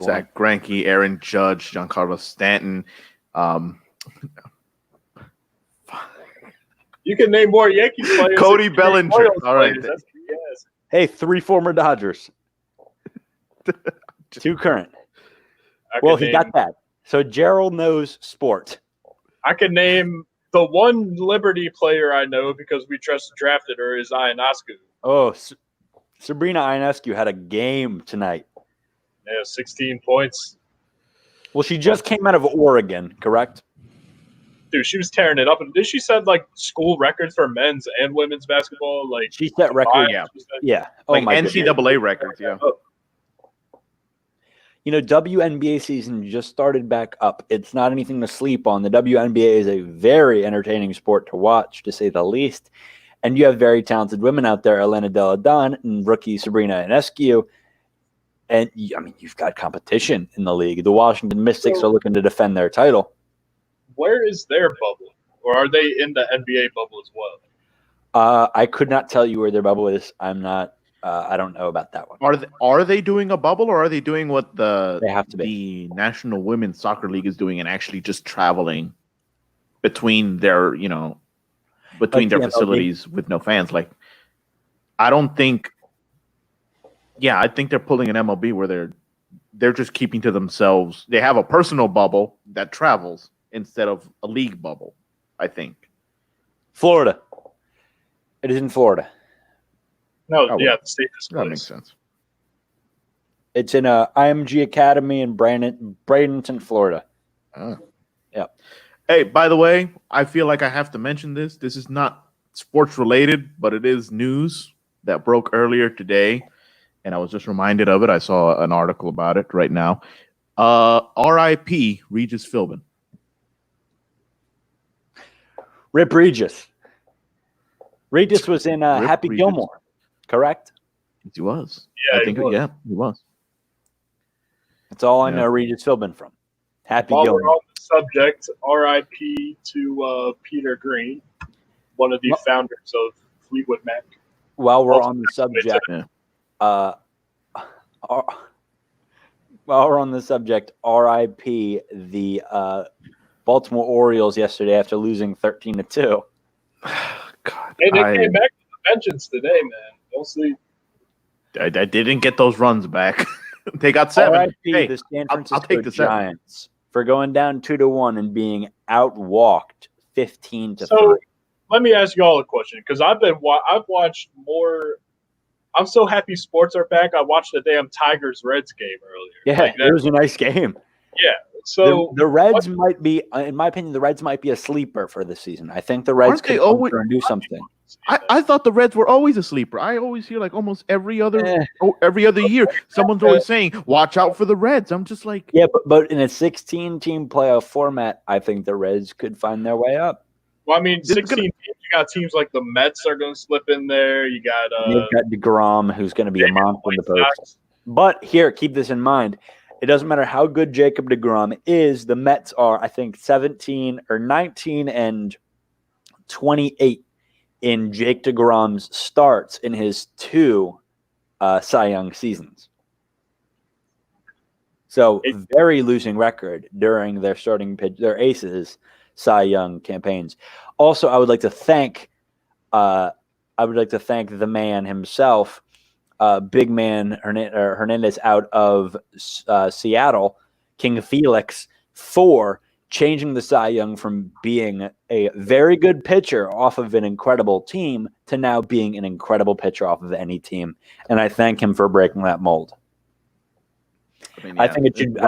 Zach Greinke, Aaron Judge, Giancarlo Stanton. You can name more Yankees players. Cody Bellinger. All right. Yes. Hey, 3 former Dodgers. 2 current. Well, he got that. So Gerald knows sport. I can name the one Liberty player I know because we just drafted her is Ionescu. Oh, Sabrina Ionescu had a game tonight. Yeah, 16 points. Well, she just came out of Oregon, correct? Dude, she was tearing it up. And did she set like school records for men's and women's basketball? Like she set records. Yeah. Oh, like my NCAA goodness. records. Yeah. You know, WNBA season just started back up. It's not anything to sleep on. The WNBA is a very entertaining sport to watch, to say the least. And you have very talented women out there, Elena Delle Donne and rookie Sabrina Ionescu. And, I mean, you've got competition in the league. The Washington Mystics are looking to defend their title. Where is their bubble? Or are they in the NBA bubble as well? I could not tell you where their bubble is. I'm not. I don't know about that one. Are they doing a bubble, or are they doing what They have to the National Women's Soccer League is doing and actually just traveling between their facilities with no fans? Like, I don't think. Yeah, I think they're pulling an MLB where they're just keeping to themselves. They have a personal bubble that travels instead of a league bubble, I think. Florida. It is in Florida. No, the safest place. That makes sense. It's in IMG Academy in Bradenton, Florida. Oh. Yeah. Hey, by the way, I feel like I have to mention this. This is not sports related, but it is news that broke earlier today, and I was just reminded of it. I saw an article about it right now. R.I.P. Regis Philbin. Rip Regis. Regis was in Happy Regis. Gilmore, correct? He was. Yeah, I think he was. That's all I know Regis Philbin from. Happy While Gilmore. we're on the subject, RIP to Peter Green, one of the founders of Fleetwood Mac. While we're on the subject, RIP the Baltimore Orioles yesterday after losing 13-2. God, Hey, they came back to the vengeance today, man. We'll see. I didn't get those runs back. They got 7. RIP Hey, the San I'll Francisco take the 7. Giants for going down 2-1 and being outwalked 15-3. So let me ask you all a question, because I've watched more. I'm so happy sports are back. I watched the damn Tigers-Reds game earlier. Yeah, it was a nice game. Yeah. So the Reds might be, in my opinion, the Reds might be a sleeper for this season. I think the Reds could come through and do something. I thought the Reds were always a sleeper. I always hear like almost every other year, someone's always saying, "Watch out for the Reds." I'm just like, yeah, but in a 16-team playoff format, I think the Reds could find their way up. Well, I mean, 16 teams, you got teams like the Mets are going to slip in there. You got you've got DeGrom, who's going to be a monster in the post. But here, keep this in mind. It doesn't matter how good Jacob DeGrom is. The Mets are, I think, 19 and 28 in Jake DeGrom's starts in his 2 Cy Young seasons. So very losing record during their their aces Cy Young campaigns. Also, I would like to thank the man himself, big man Hernandez out of Seattle, King Felix, for changing the Cy Young from being a very good pitcher off of an incredible team to now being an incredible pitcher off of any team. And I thank him for breaking that mold. I think it should be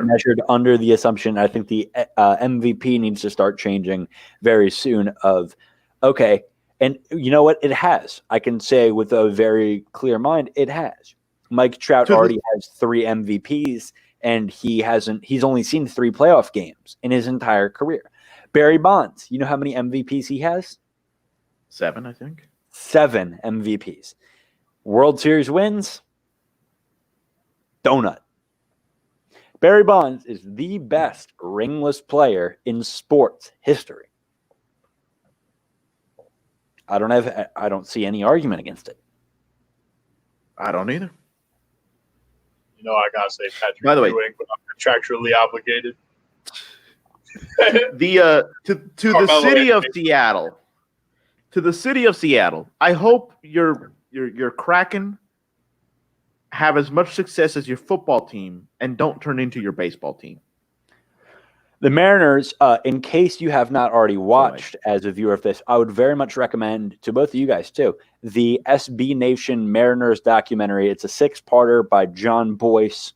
measured under the assumption. I think the MVP needs to start changing very soon of, okay, and you know what? It has. I can say with a very clear mind, it has. Mike Trout already has 3 MVPs, and he's only seen 3 playoff games in his entire career. Barry Bonds, you know how many MVPs he has? 7, I think. 7 MVPs. World Series wins? Donut. Barry Bonds is the best ringless player in sports history. I don't see any argument against it. I don't either. You know, I gotta say Patrick By the way, Ewing, but I'm contractually obligated. To the city of Seattle. To the city of Seattle. I hope your Kraken have as much success as your football team and don't turn into your baseball team. The Mariners, in case you have not already watched as a viewer of this, I would very much recommend to both of you guys too, the SB Nation Mariners documentary. It's a 6-parter by John Boyce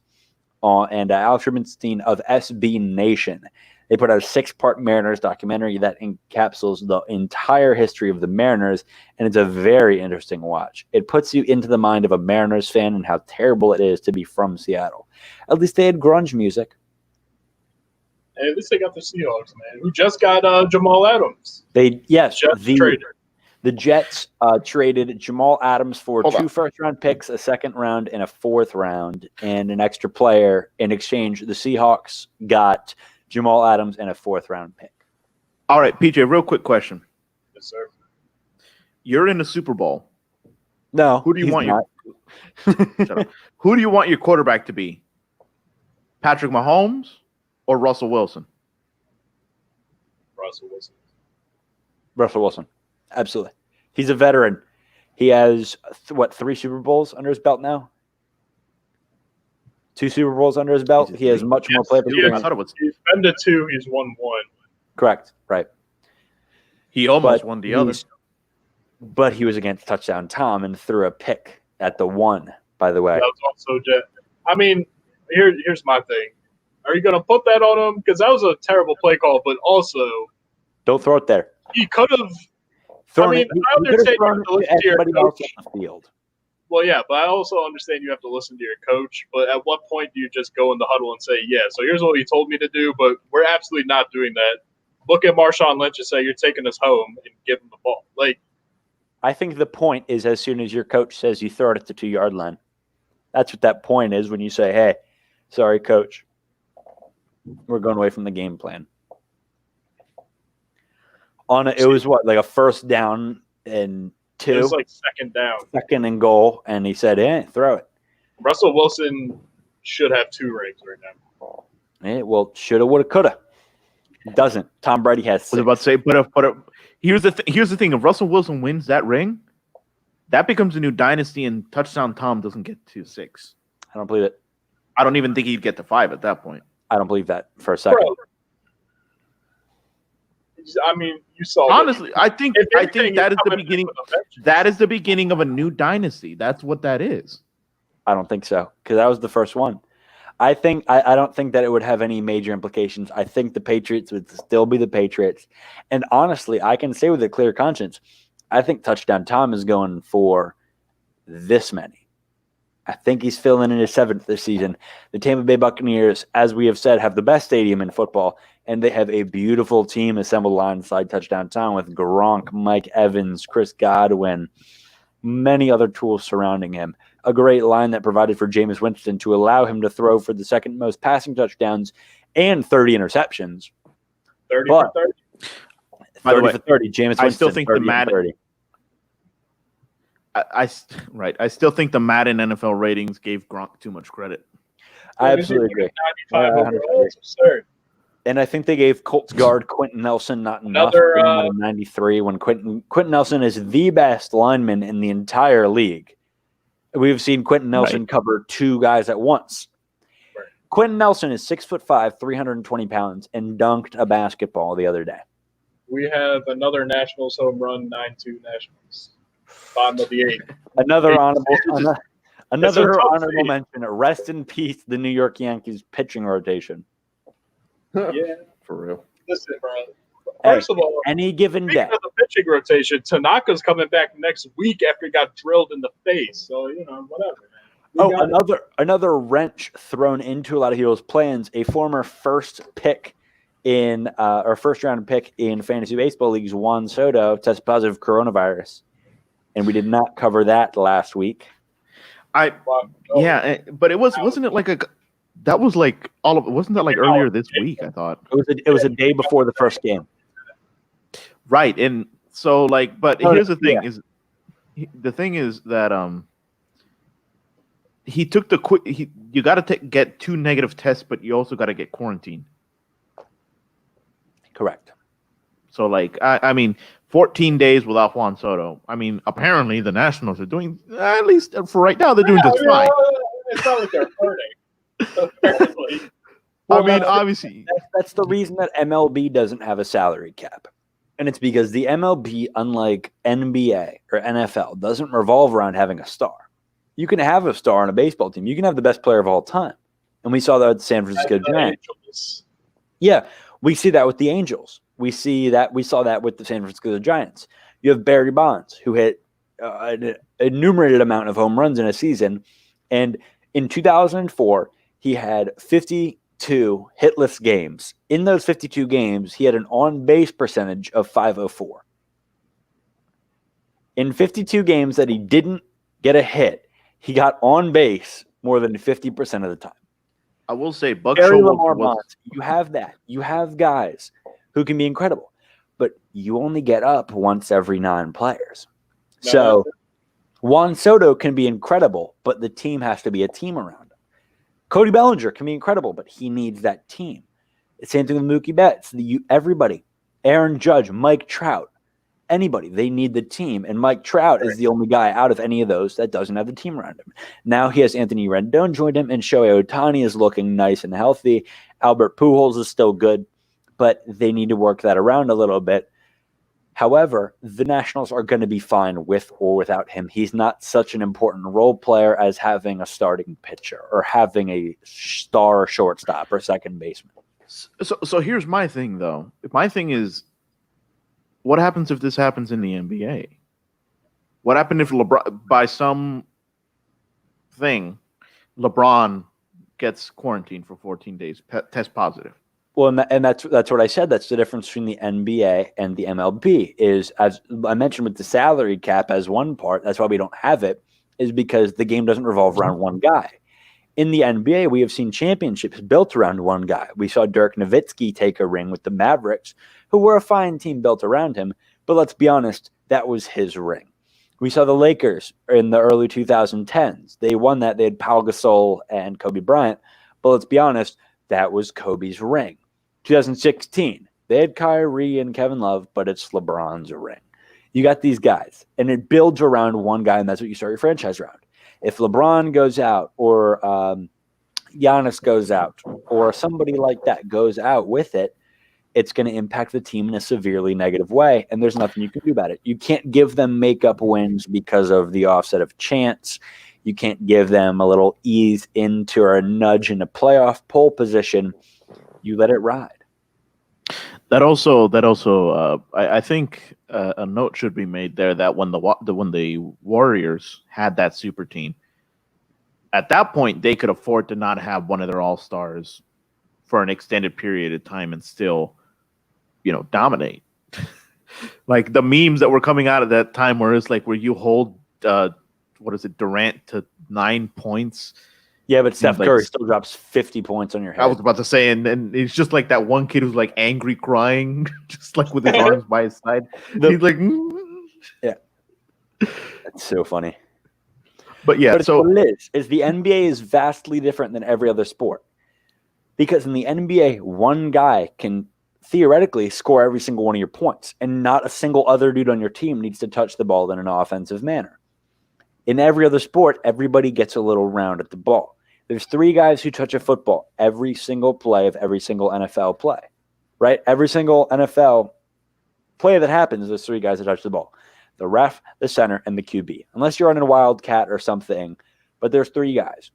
and Alex Rubenstein of SB Nation. They put out a 6-part Mariners documentary that encapsulates the entire history of the Mariners, and it's a very interesting watch. It puts you into the mind of a Mariners fan and how terrible it is to be from Seattle. At least they had grunge music. And at least they got the Seahawks, man, who just got Jamal Adams. The Jets traded Jamal Adams for 2 first-round picks, a 2nd round, and a 4th round, and an extra player. In exchange, the Seahawks got Jamal Adams and a 4th-round pick. All right, PJ, real quick question. Yes, sir. You're in the Super Bowl. No, who do you want Who do you want your quarterback to be? Patrick Mahomes or Russell Wilson? Russell Wilson. Absolutely. He's a veteran. He has 3 Super Bowls under his belt now? 2 Super Bowls under his belt. He has much more player experience. He's been to 2. He's won 1. Correct. Right. He almost won the other. But he was against Touchdown Tom and threw a pick at the 1, by the way. That was also I mean, here's my thing. Are you going to put that on him? Because that was a terrible play call, but also don't throw it there. He could have thrown it. I understand you have to listen to your coach on the field. Well, yeah, but I also understand you have to listen to your coach. But at what point do you just go in the huddle and say, yeah, so here's what he told me to do, but we're absolutely not doing that. Look at Marshawn Lynch and say, you're taking us home and give him the ball. I think the point is as soon as your coach says you throw it at the 2-yard line. That's what that point is when you say, hey, sorry, coach. We're going away from the game plan. It was what, like a 1st down and 2? It was like 2nd down. 2nd and goal, and he said, throw it. Russell Wilson should have 2 rings right now. Well, shoulda, woulda, coulda. Doesn't. Tom Brady has 6. I was about to say, but here's the thing. If Russell Wilson wins that ring, that becomes a new dynasty, and Touchdown Tom doesn't get to 6. I don't believe it. I don't even think he'd get to 5 at that point. I don't believe that for a second. Bro. I mean, you saw. Honestly, I think that is the beginning. That is the beginning of a new dynasty. That's what that is. I don't think so, because that was the first one. I don't think that it would have any major implications. I think the Patriots would still be the Patriots. And honestly, I can say with a clear conscience, I think touchdown Tom is going for this many. I think he's filling in his 7th this season. The Tampa Bay Buccaneers, as we have said, have the best stadium in football, and they have a beautiful team assembled alongside touchdown Tom with Gronk, Mike Evans, Chris Godwin, many other tools surrounding him. A great line that provided for Jameis Winston to allow him to throw for the second most passing touchdowns and 30 interceptions. 30 for 30. By the 30 way, for 30. Jameis Winston, I still think the Madden. I still think the Madden NFL ratings gave Gronk too much credit. I absolutely agree. 95 overall. It's absurd. And I think they gave Colts guard Quentin Nelson not enough. 93 when Quentin Nelson is the best lineman in the entire league. We've seen Quentin Nelson cover 2 guys at once. Right. Quentin Nelson is 6'5", 320 pounds, and dunked a basketball the other day. We have another Nationals home run, 9-2 Nationals. Bottom of the 8. Another honorable team. mention. Rest in peace, the New York Yankees pitching rotation. Yeah. For real. Listen, bro. First of all, any given day. Speaking of the pitching rotation, Tanaka's coming back next week after he got drilled in the face. So, whatever, man. Another wrench thrown into a lot of people's plans. A former first round pick in fantasy baseball leagues, Juan Soto, tested positive coronavirus, and we did not cover that last week. But it wasn't it like wasn't that like earlier this week? I thought it was a day before the first game. Right, and so but here's the thing is that he took the quick. You got to get 2 negative tests, but you also got to get quarantined. Correct. So 14 days without Juan Soto. I mean, apparently the Nationals are doing, at least for right now, they're doing just fine. It's not like they're hurting. Apparently. Obviously, that's the reason that MLB doesn't have a salary cap. And it's because the MLB, unlike NBA or NFL, doesn't revolve around having a star. You can have a star on a baseball team. You can have the best player of all time. And we saw that with the San Francisco Giants. Yeah, we see that with the Angels. We saw that with the San Francisco Giants. You have Barry Bonds, who hit an enumerated amount of home runs in a season. And in 2004, he had 52 hitless games. In those 52 games, he had an on-base percentage of .504. In 52 games that he didn't get a hit, he got on base more than 50% of the time. I will say, Buck Barry Lamar Bonds, you have that. You have guys who can be incredible, but you only get up once every 9 players. So Juan Soto can be incredible, but the team has to be a team around him. Cody Bellinger can be incredible, but he needs that team. Same thing with Mookie Betts. Everybody, Aaron Judge, Mike Trout, anybody, they need the team. And Mike Trout is the only guy out of any of those that doesn't have the team around him. Now he has Anthony Rendon joined him, and Shohei Ohtani is looking nice and healthy. Albert Pujols is still good, but they need to work that around a little bit. However, the Nationals are going to be fine with or without him. He's not such an important role player as having a starting pitcher or having a star shortstop or second baseman. So here's my thing, though. My thing is, what happens if this happens in the NBA? What happened if by some thing, LeBron gets quarantined for 14 days, test positive? Well, and that's what I said. That's the difference between the NBA and the MLB is, as I mentioned with the salary cap as one part, that's why we don't have it, is because the game doesn't revolve around one guy. In the NBA, we have seen championships built around one guy. We saw Dirk Nowitzki take a ring with the Mavericks, who were a fine team built around him, but let's be honest, that was his ring. We saw the Lakers in the early 2010s. They won that. They had Pau Gasol and Kobe Bryant, but let's be honest, that was Kobe's ring. 2016, they had Kyrie and Kevin Love, but it's LeBron's ring. You got these guys, and it builds around one guy, and that's what you start your franchise around. If LeBron goes out, or Giannis goes out, or somebody like that goes out with it, it's going to impact the team in a severely negative way, and there's nothing you can do about it. You can't give them makeup wins because of the offset of chance. You can't give them a little ease into or a nudge in a playoff pole position. You let it ride. I think a note should be made there that when the Warriors had that super team, at that point they could afford to not have one of their all stars for an extended period of time and still, dominate. Like the memes that were coming out of that time, where it's like where you hold Durant to 9 points. Yeah, but Steph like Curry still drops 50 points on your head. I was about to say, and it's just like that one kid who's like angry crying, just like with his arms by his side. He's like, yeah, that's so funny. But yeah, so what it is the NBA is vastly different than every other sport, because in the NBA, one guy can theoretically score every single one of your points, and not a single other dude on your team needs to touch the ball in an offensive manner. In every other sport, everybody gets a little round at the ball. There's 3 guys who touch a football every single play of every single NFL play, right? Every single NFL play that happens, there's 3 guys that touch the ball. The ref, the center, and the QB. Unless you're running a wildcat or something, but there's 3 guys.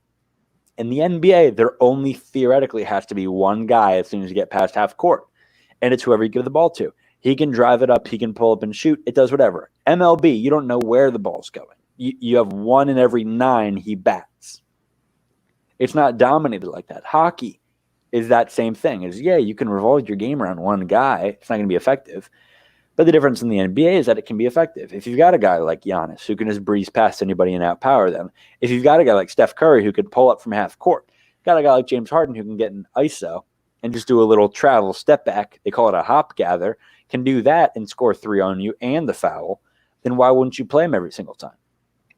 In the NBA, there only theoretically has to be 1 guy as soon as you get past half court, and it's whoever you give the ball to. He can drive it up, he can pull up and shoot, it does whatever. MLB, you don't know where the ball's going. You have 1 in every 9 he bats. It's not dominated like that. Hockey is that same thing. You can revolve your game around 1 guy. It's not going to be effective. But the difference in the NBA is that it can be effective. If you've got a guy like Giannis who can just breeze past anybody and outpower them, if you've got a guy like Steph Curry who could pull up from half court, got a guy like James Harden who can get an ISO and just do a little travel step back, they call it a hop gather, can do that and score 3 on you and the foul, then why wouldn't you play him every single time?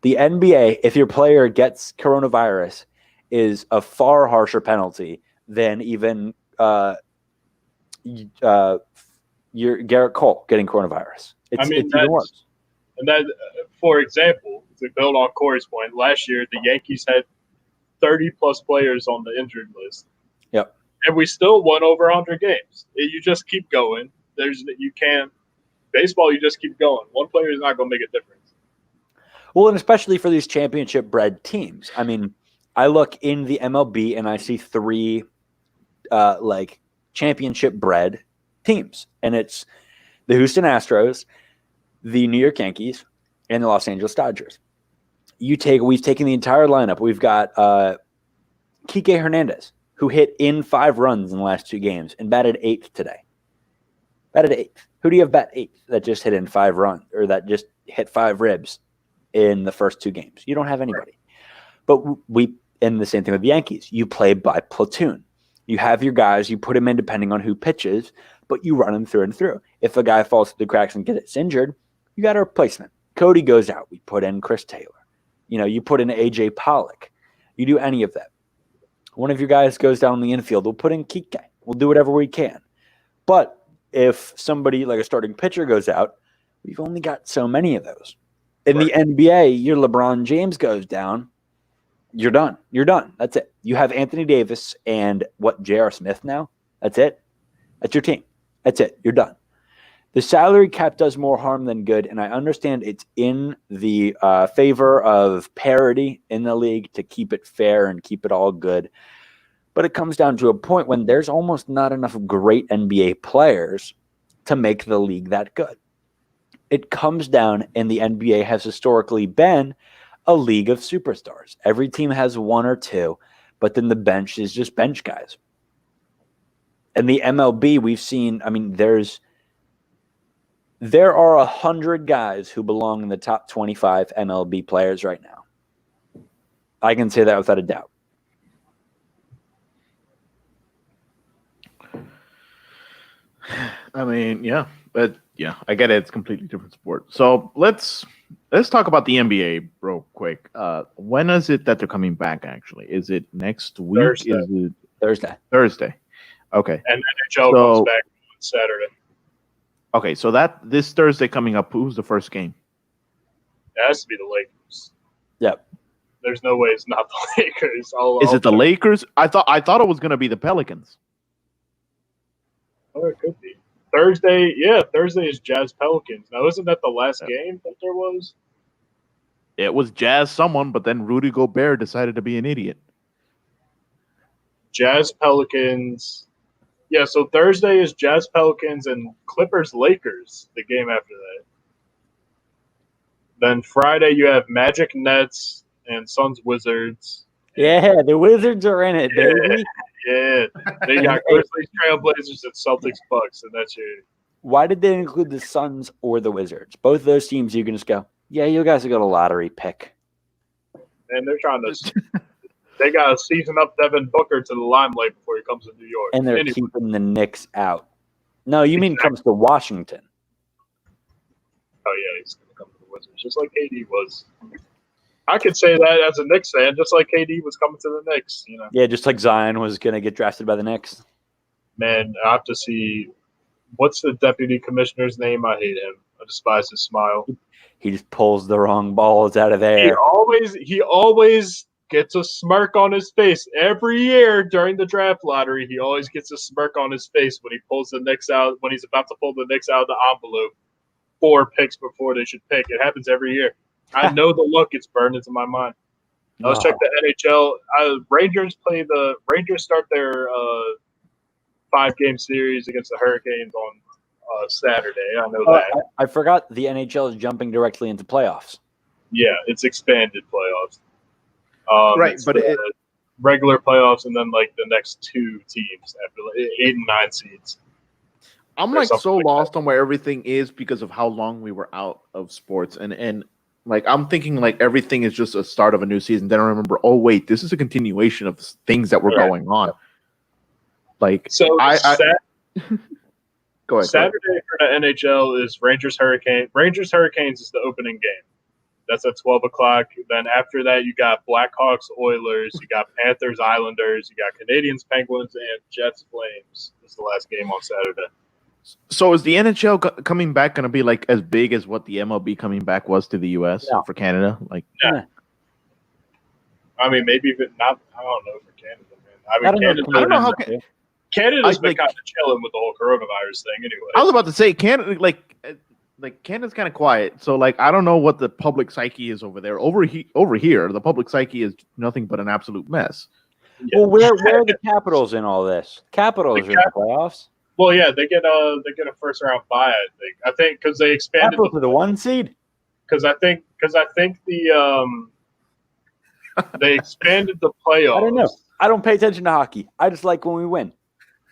The NBA, if your player gets coronavirus, is a far harsher penalty than even your Garrett Cole getting coronavirus. It's even worse. And that, for example, to build on Corey's point, last year the Yankees had 30-plus players on the injured list. Yep. And we still won over 100 games. You just keep going. Baseball, you just keep going. One player is not going to make a difference. Well, and especially for these championship-bred teams. I mean, I look in the MLB and I see 3 championship-bred teams, and it's the Houston Astros, the New York Yankees, and the Los Angeles Dodgers. We've taken the entire lineup. We've got Kike Hernandez, who hit in 5 runs in the last 2 games and batted 8th today. Batted 8th. Who do you have bat 8th that just hit in 5 runs, or that just hit 5 ribs in the first 2 games? You don't have anybody. But and the same thing with the Yankees. You play by platoon. You have your guys, you put them in depending on who pitches, but you run them through and through. If a guy falls through the cracks and gets injured, you got a replacement. Cody goes out. We put in Chris Taylor. You put in AJ Pollock. You do any of that. One of your guys goes down in the infield. We'll put in Kike. We'll do whatever we can. But if somebody like a starting pitcher goes out, we've only got so many of those. In the NBA, your LeBron James goes down. You're done. You're done. That's it. You have Anthony Davis and J.R. Smith now. That's it. That's your team. That's it. You're done. The salary cap does more harm than good, and I understand it's in the favor of parity in the league to keep it fair and keep it all good. But it comes down to a point when there's almost not enough great NBA players to make the league that good. It comes down, and the NBA has historically been a league of superstars. Every team has 1 or 2, but then the bench is just bench guys. And the MLB, we've seen, there are 100 guys who belong in the top 25 MLB players right now. I can say that without a doubt. Yeah, but yeah, I get it. It's a completely different sport. So let's talk about the NBA real quick. When is it that they're coming back? Actually, is it next week? Thursday. Is it Thursday? Okay. And NHL comes back on Saturday. Okay, so this Thursday coming up, who's the first game? It has to be the Lakers. Yep. There's no way it's not the Lakers. Is it the Lakers? I thought it was going to be the Pelicans. Oh, it could be. Thursday is Jazz Pelicans. Now, isn't that the last game that there was? It was Jazz someone, but then Rudy Gobert decided to be an idiot. Jazz Pelicans. Yeah, so Thursday is Jazz Pelicans and Clippers Lakers, the game after that. Then Friday you have Magic Nets and Suns Wizards. Yeah, the Wizards are in it, baby. Yeah. They got Grizzlies, Trailblazers, and Celtics Bucks, and that's your Why did they include the Suns or the Wizards? Both of those teams you can just go, yeah, you guys have got a lottery pick. and they're trying to they gotta season up Devin Booker to the limelight before he comes to New York. And they're Anyway. keeping the Knicks out. No, you mean comes to Washington. Oh yeah, he's gonna come to the Wizards, just like KD was. I could say that as a Knicks fan, just like KD was coming to the Knicks. Yeah, just like Zion was going to get drafted by the Knicks. Man, I have to see what's the deputy commissioner's name. I hate him. I despise his smile. He just pulls the wrong balls out of there. He always gets a smirk on his face every year during the draft lottery. He always gets a smirk on his face when he pulls the Knicks out. When he's about to pull the Knicks out of the envelope, 4 picks before they should pick. It happens every year. I know the look; it's burned into my mind. Let's check the NHL. Rangers start their 5-game series against the Hurricanes on Saturday. I know that. I forgot the NHL is jumping directly into playoffs. Yeah, it's expanded playoffs. Right, but regular playoffs and then like the next 2 teams after 8 and 9 seeds. I'm like so lost on where everything is because of how long we were out of sports, and like I'm thinking like everything is just a start of a new season. Then I remember, oh wait, this is a continuation of things that were going on. Like so, go ahead. Saturday for the NHL is Rangers Hurricanes. Rangers Hurricanes is the opening game. That's at 12 o'clock. Then after that, you got Blackhawks Oilers, you got Panthers Islanders, you got Canadiens Penguins, and Jets Flames. This is the last game on Saturday. So is the NHL coming back going to be like as big as what the MLB coming back was to the U.S. for Canada? Like, yeah. I mean, maybe even not. I don't know for Canada, man. I don't know how Canada's been kind of chilling with the whole coronavirus thing, anyway. I was about to say Canada, like Canada's kind of quiet. So like I don't know what the public psyche is over there. Over here, the public psyche is nothing but an absolute mess. Yeah. Well, where are the Capitals in all this? Capitals are in the playoffs. Well, yeah, they get a first round bye. I think because they expanded to the 1 seed. Because I think the they expanded the playoffs. I don't know. I don't pay attention to hockey. I just like when we win.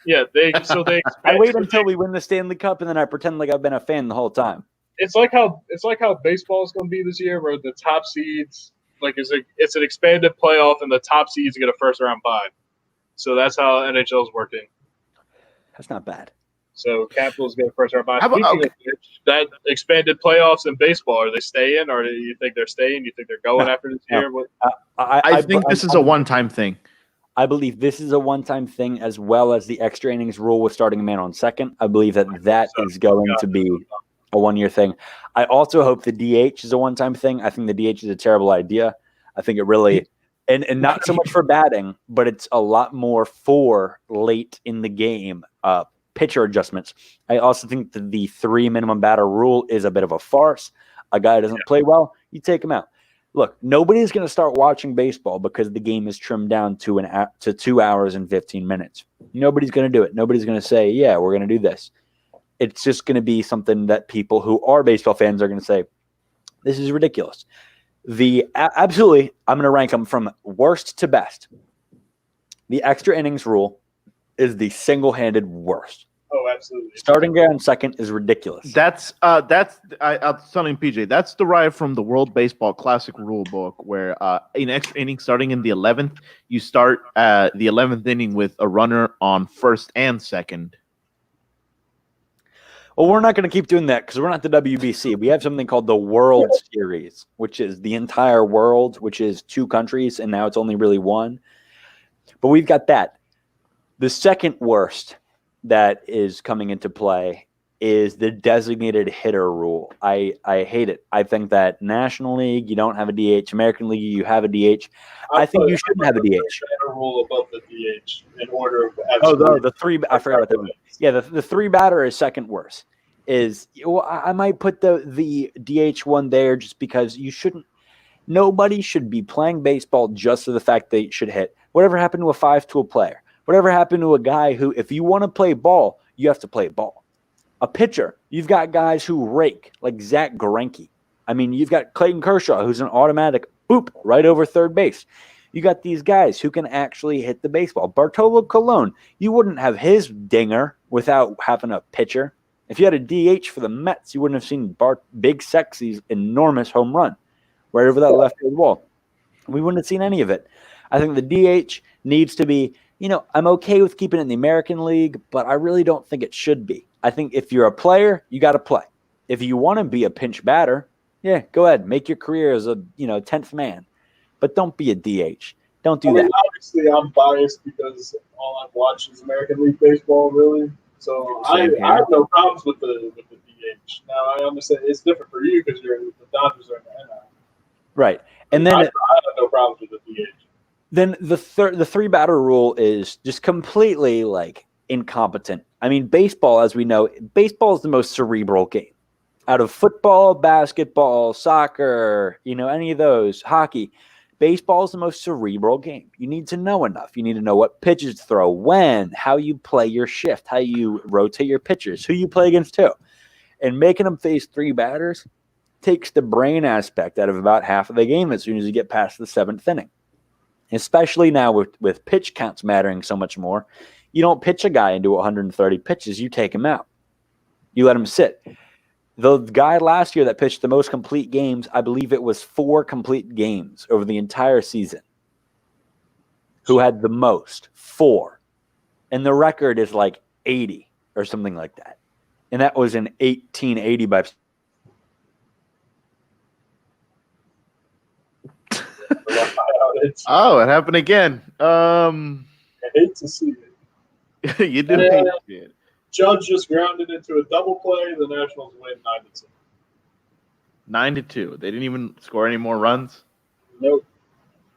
Yeah, they. I wait until we win the Stanley Cup, and then I pretend like I've been a fan the whole time. It's like how baseball is going to be this year, where the top seeds it's an expanded playoff, and the top seeds get a first round bye. So that's how NHL is working. That's not bad. So Capitals get a first round bye. That expanded playoffs in baseball, are they staying, or do you think they're staying? You think they're going after this year? I think this is a one-time thing. I believe this is a one-time thing, as well as the extra innings rule with starting a man on second. I believe that is going to be a one-year thing. I also hope the DH is a one-time thing. I think the DH is a terrible idea. I think it really and not so much for batting, but it's a lot more for late in the game pitcher adjustments. I also think that the 3 minimum batter rule is a bit of a farce. A guy who doesn't play well, you take him out. Look, nobody's going to start watching baseball because the game is trimmed down to 2 hours and 15 minutes. Nobody's going to do it. Nobody's going to say, yeah, we're going to do this. It's just going to be something that people who are baseball fans are going to say, this is ridiculous. Absolutely, I'm going to rank them from worst to best. The extra innings rule is the single-handed worst. Oh, absolutely. Starting guy on second is ridiculous. I was telling PJ, that's derived from the World Baseball Classic rule book, where in extra innings, starting in the 11th, you start the 11th inning with a runner on first and second. Well, we're not going to keep doing that because we're not the WBC. We have something called the World Series, which is the entire world, which is 2 countries, and now it's only really 1. But we've got that. The second worst that is coming into play is the designated hitter rule. I hate it. I think that National League, you don't have a DH. American League, you have a DH. I think you shouldn't have a DH. Rule above the DH in order of the 3. I forgot about that one. Yeah, the 3 batter is second worst. I might put the DH one there just because you shouldn't. Nobody should be playing baseball just for the fact they should hit. Whatever happened to a 5-tool player? Whatever happened to a guy who, if you want to play ball, you have to play ball? A pitcher, you've got guys who rake, like Zach Greinke. I mean, you've got Clayton Kershaw, who's an automatic boop right over third base. You got these guys who can actually hit the baseball. Bartolo Colon, you wouldn't have his dinger without having a pitcher. If you had a DH for the Mets, you wouldn't have seen Big Sexy's enormous home run right over that left field wall. We wouldn't have seen any of it. I think the DH needs to be, I'm okay with keeping it in the American League, but I really don't think it should be. I think if you're a player, you got to play. If you want to be a pinch batter, yeah, go ahead. Make your career as a 10th man. But don't be a DH. Don't do that. Obviously, I'm biased because all I've watched is American League Baseball, really. So I have no problems with the DH. Now, I understand it's different for you because the Dodgers are in the NL. Right. And then I have no problems with the DH. Then the three-batter rule is just completely, incompetent. I mean, baseball, as we know, baseball is the most cerebral game. Out of football, basketball, soccer, any of those, hockey, baseball is the most cerebral game. You need to know enough. You need to know what pitches to throw, when, how you play your shift, how you rotate your pitchers, who you play against too. And making them face three batters takes the brain aspect out of about half of the game as soon as you get past the seventh inning. Especially now with pitch counts mattering so much more. You don't pitch a guy into 130 pitches. You take him out. You let him sit. The guy last year that pitched the most complete games, I believe it was 4 complete games over the entire season. Who had the most? 4. And the record is 80 or something like that. And that was in 1880 by... Oh, it happened again. I hate to see it. You do hate to see it. Judge just grounded into a double play. The Nationals win 9-2. 9-2. They didn't even score any more runs. Nope.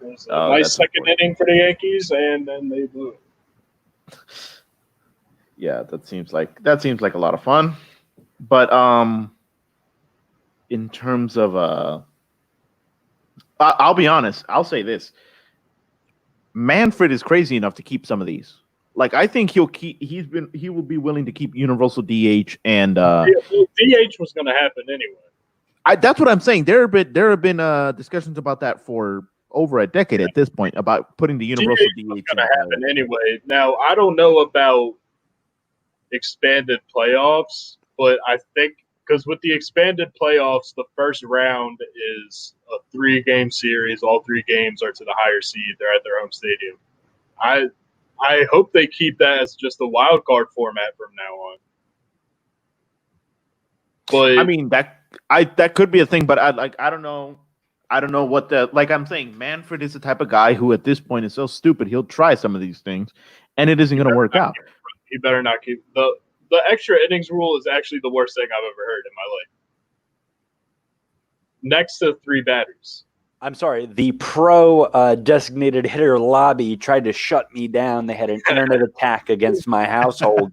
It was a nice second inning for the Yankees, and then they blew it. Yeah, that seems like a lot of fun. But in terms of I'll be honest. I'll say this: Manfred is crazy enough to keep some of these. I think he will be willing to keep universal DH and DH was going to happen anyway. That's what I'm saying. There have been discussions about that for over a decade at this point about putting the universal DH. Was going to happen anyway. Now I don't know about expanded playoffs, but I think because with the expanded playoffs, the first round is a 3-game series. All 3 games are to the higher seed. They're at their home stadium. I hope they keep that as just a wild card format from now on. But I mean that could be a thing, but I don't know what I'm saying. Manfred is the type of guy who at this point is so stupid he'll try some of these things, and it isn't going to work out. He better not keep the extra innings rule is actually the worst thing I've ever heard in my life. Next to 3 batters. I'm sorry, the pro designated hitter lobby tried to shut me down. They had an internet attack against my household.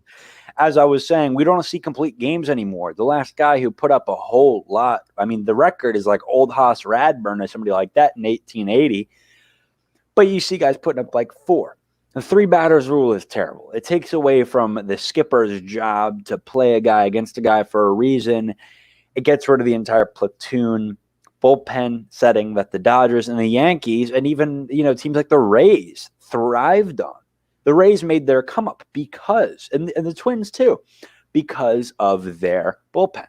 As I was saying, we don't see complete games anymore. The last guy who put up a whole lot, I mean, the record is old Hoss Radburn or somebody like that in 1880. But you see guys putting up 4. The 3 batters rule is terrible. It takes away from the skipper's job to play a guy against a guy for a reason. It gets rid of the entire platoon bullpen setting that the Dodgers and the Yankees and even, teams like the Rays thrived on. The Rays made their come up because, and the Twins too, because of their bullpen.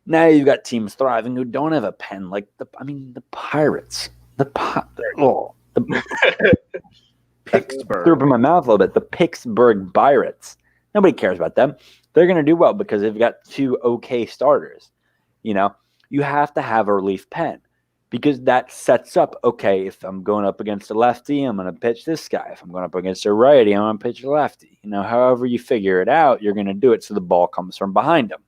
Now you've got teams thriving who don't have a pen, the Pirates. Pittsburgh. Threw up in my mouth a little bit. The Pittsburgh Pirates. Nobody cares about them. They're going to do well because they've got 2 okay starters. You have to have a relief pen because that sets up, okay, if I'm going up against a lefty, I'm going to pitch this guy. If I'm going up against a righty, I'm going to pitch a lefty. However you figure it out, you're going to do it so the ball comes from behind them.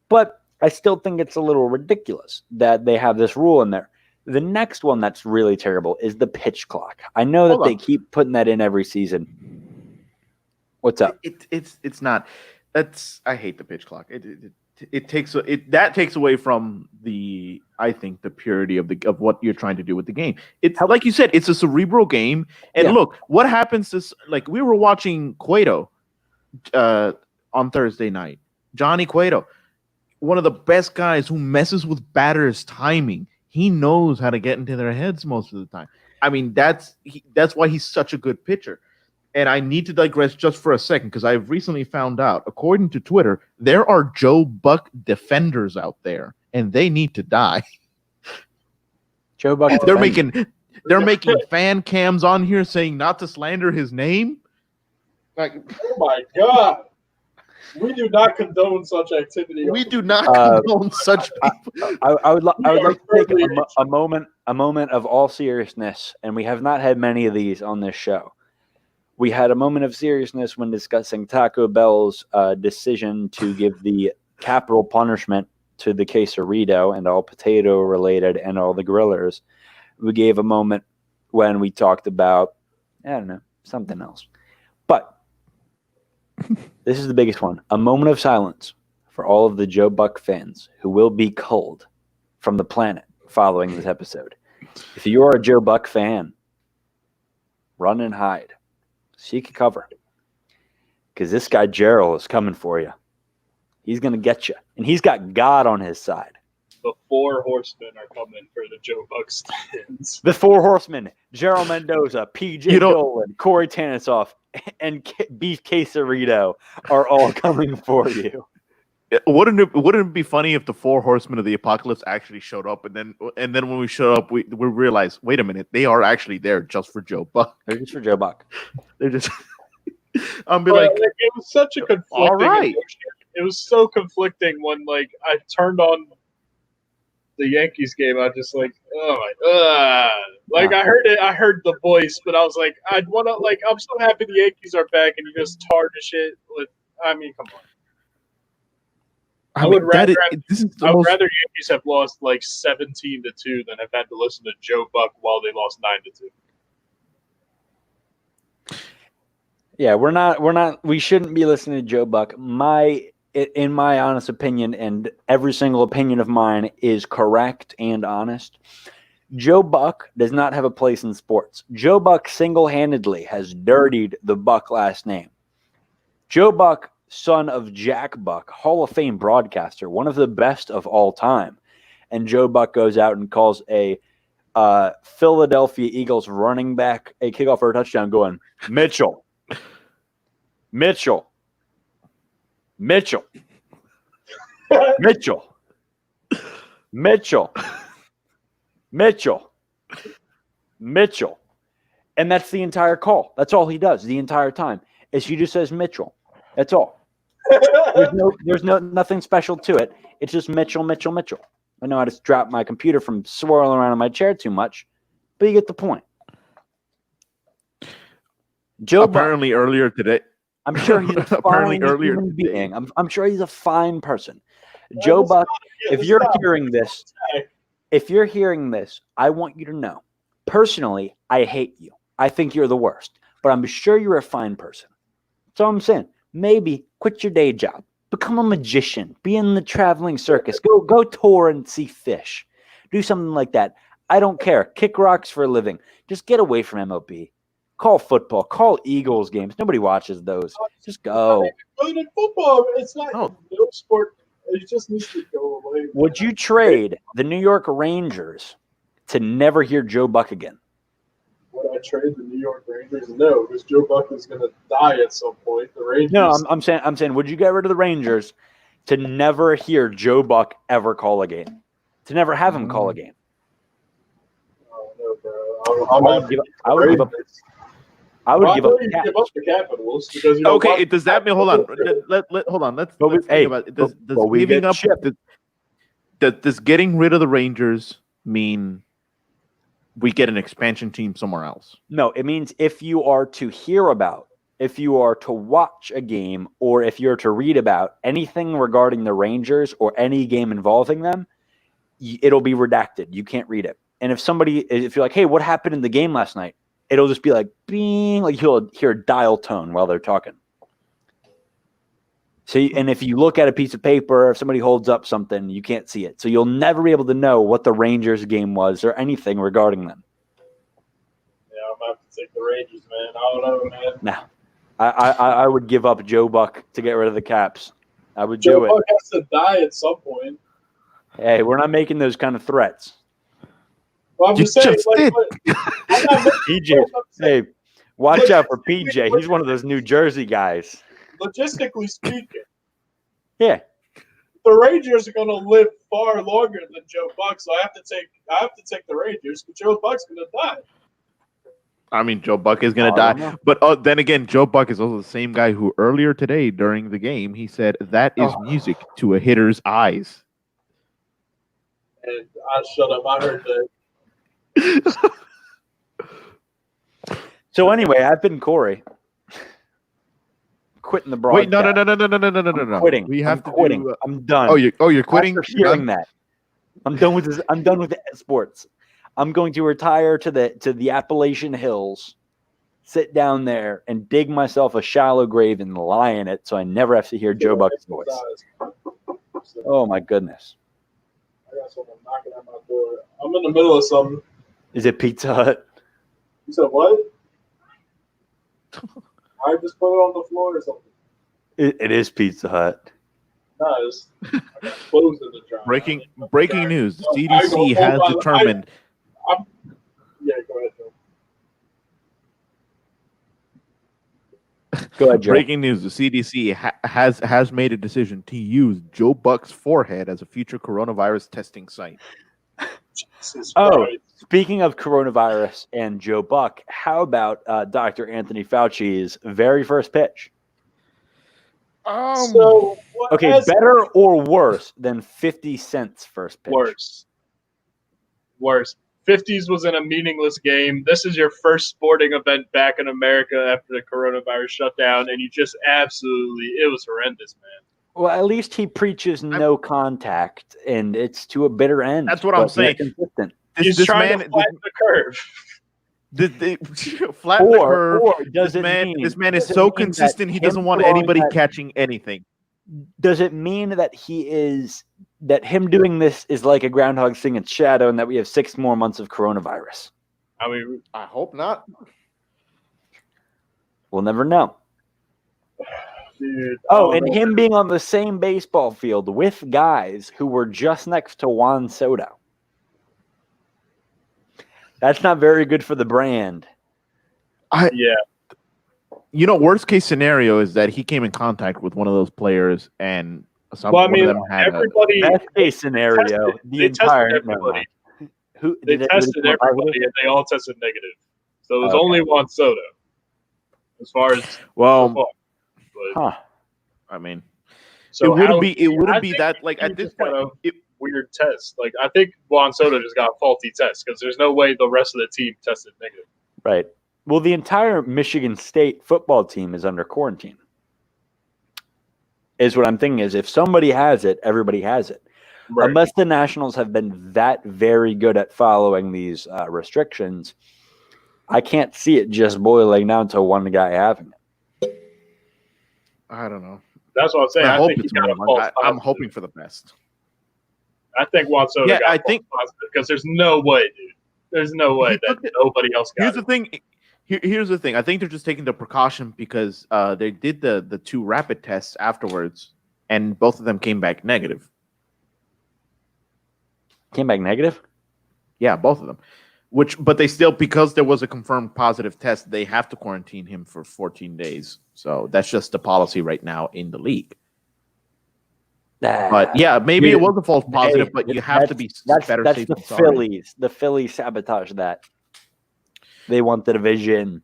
But I still think it's a little ridiculous that they have this rule in there. The next one that's really terrible is the pitch clock. I know that they keep putting that in every season. What's up? It's not. I hate the pitch clock. that takes away from the purity of what you're trying to do with the game. It's like you said, it's a cerebral game. And look, what happens is, like, we were watching Cueto on Thursday night. Johnny Cueto, one of the best guys who messes with batters' timing. He knows how to get into their heads most of the time. I mean, that's why he's such a good pitcher. And I need to digress just for a second because I've recently found out, according to Twitter, there are Joe Buck defenders out there, and they need to die. Joe Buck. They're making fan cams on here saying not to slander his name. Like, oh my God. We do not condone such activity. We do not condone such people. I would like to take a moment of all seriousness, and we have not had many of these on this show. We had a moment of seriousness when discussing Taco Bell's decision to give the capital punishment to the quesarito and all potato related and all the grillers. We gave a moment when we talked about, I don't know, something else. But this is the biggest one. A moment of silence for all of the Joe Buck fans who will be culled from the planet following this episode. If you are a Joe Buck fan, run and hide. Seek cover. Because this guy Gerald is coming for you. He's going to get you. And he's got God on his side. The 4 horsemen are coming for the Joe Buck stands. The 4 horsemen. Gerald Mendoza, PJ Dolan, Corey Tanisoff, and Beef Quesarito are all coming for you. Wouldn't it be funny if the 4 horsemen of the apocalypse actually showed up, and then when we showed up, we realized, wait a minute, they are actually there just for Joe Buck. They're just for Joe Buck. They're just. It was such a conflicting. All right. It was so conflicting when I turned on the Yankees game. I just I heard it. I heard the voice, but I was like, I'd want to I'm so happy the Yankees are back, and you just tarnish it with. I mean, come on. I would rather Yankees have lost 17-2 than have had to listen to Joe Buck while they lost 9-2. Yeah, we shouldn't be listening to Joe Buck. In my honest opinion, and every single opinion of mine is correct and honest, Joe Buck does not have a place in sports. Joe Buck single-handedly has dirtied the Buck last name. Joe Buck, son of Jack Buck, Hall of Fame broadcaster, one of the best of all time. And Joe Buck goes out and calls a Philadelphia Eagles running back a kickoff for a touchdown going, Mitchell. Mitchell. Mitchell. Mitchell. Mitchell. Mitchell. Mitchell. And that's the entire call. That's all he does the entire time. Is he just says Mitchell. That's all. There's nothing special to it. It's just Mitchell, Mitchell, Mitchell. I know I just dropped my computer from swirling around in my chair too much, but you get the point. Joe apparently Buck, earlier today. I'm sure he's a fine human being. I'm sure he's a fine person. Joe Buck, if you're hearing this, I want you to know, personally, I hate you. I think you're the worst, but I'm sure you're a fine person. That's all I'm saying. Maybe quit your day job, become a magician, be in the traveling circus, go tour and see fish, do something like that. I don't care. Kick rocks for a living. Just get away from MLB. Call football. Call Eagles games. Nobody watches those. Just go. Good in football. It's not no sport. It just needs to go away. Would you trade the New York Rangers to never hear Joe Buck again? Would I trade the New York Rangers? No, because Joe Buck is going to die at some point. The Rangers. No, I'm saying, would you get rid of the Rangers to never hear Joe Buck ever call a game? To never have him call a game? Oh, no, bro. I would give up. I would give up the Capitals because okay. Does that mean? Hold on. Hold on. Let's think about it. Does giving up? Does getting rid of the Rangers mean we get an expansion team somewhere else? No, it means if you are to hear about, if you are to watch a game, or if you're to read about anything regarding the Rangers or any game involving them, it'll be redacted. You can't read it. And if you're like, hey, what happened in the game last night? It'll just be like, bing, like you'll hear a dial tone while they're talking. So, and if you look at a piece of paper, if somebody holds up something, you can't see it. So you'll never be able to know what the Rangers game was or anything regarding them. Yeah, I'm about to take the Rangers, man. I don't know, man. No. I would give up Joe Buck to get rid of the Caps. I would Joe do it. Buck has to die at some point. Hey, we're not making those kind of threats. Well, I'm You just saying, just like, did. I'm not making PJ, threats, I'm saying, hey, watch out for PJ. He's one of those New Jersey guys. logistically speaking, Yeah. the Rangers are going to live far longer than Joe Buck, so I have to take the Rangers, but Joe Buck's going to die. I mean, Joe Buck is going I to don't die. know. But then again, Joe Buck is also the same guy who earlier today during the game, he said, that is music to a hitter's eyes. And I shut up. I heard that. So anyway, I've been Corey. Quitting the broadcast. Wait, no. I'm quitting. We have I'm to quitting. do. I'm done. Oh, you're quitting. After You're hearing done? that, I'm done with this. I'm done with sports. I'm going to retire to the Appalachian Hills, sit down there, and dig myself a shallow grave and lie in it, so I never have to hear Joe Buck's voice. Oh my goodness! I got someone knocking at my door. I'm in the middle of something. Is it Pizza Hut? You said what? I just put it on the floor or something. It is Pizza Hut. No, I got clothes in the dryer. Breaking news. The I CDC go, has hold on, determined. Yeah, go ahead, Joe. Go ahead, Joe. Breaking news: the CDC has made a decision to use Joe Buck's forehead as a future coronavirus testing site. Jesus Oh, Christ. speaking of coronavirus and Joe Buck, how about Dr. Anthony Fauci's very first pitch? So, what Okay, has better or worse than 50 Cent's first pitch? Worse. 50s was in a meaningless game. This is your first sporting event back in America after the coronavirus shutdown, and you just it was horrendous, man. Well, at least he preaches no contact, and it's to a bitter end. That's what I'm but saying. Consistent. He's trying to flatten the curve. Flatten the curve. Or does This man is so consistent. He doesn't want anybody catching anything. Does it mean that him doing this is like a groundhog seeing its shadow, and that we have 6 more months of coronavirus? I mean, I hope not. We'll never know. Dude, And him being on the same baseball field with guys who were just next to Juan Soto. That's not very good for the brand. Worst case scenario is that he came in contact with one of those players, and one of them had everybody. Best case scenario, they tested everybody. They tested everybody, and they all tested negative. So it was only Juan Soto, as far as I mean, so it wouldn't be that like at this point. Weird test. Like I think Juan Soto just got a faulty test because there's no way the rest of the team tested negative. Right. Well, the entire Michigan State football team is under quarantine. Is what I'm thinking is if somebody has it, everybody has it. Right. Unless the Nationals have been that very good at following these restrictions, I can't see it just boiling down to one guy having it. I don't know. That's what I'm saying. I'm hoping for the best. I think Juan Soto got positive because there's no way, dude. There's no way that nobody else got it. Here's the thing. I think they're just taking the precaution because they did the 2 rapid tests afterwards, and both of them came back negative. Came back negative? Yeah, both of them. But they still, because there was a confirmed positive test, they have to quarantine him for 14 days. So that's just the policy right now in the league. But yeah, maybe it was a false positive, but you have to be better safe than sorry. Phillies. The Phillies sabotage that. They want the division.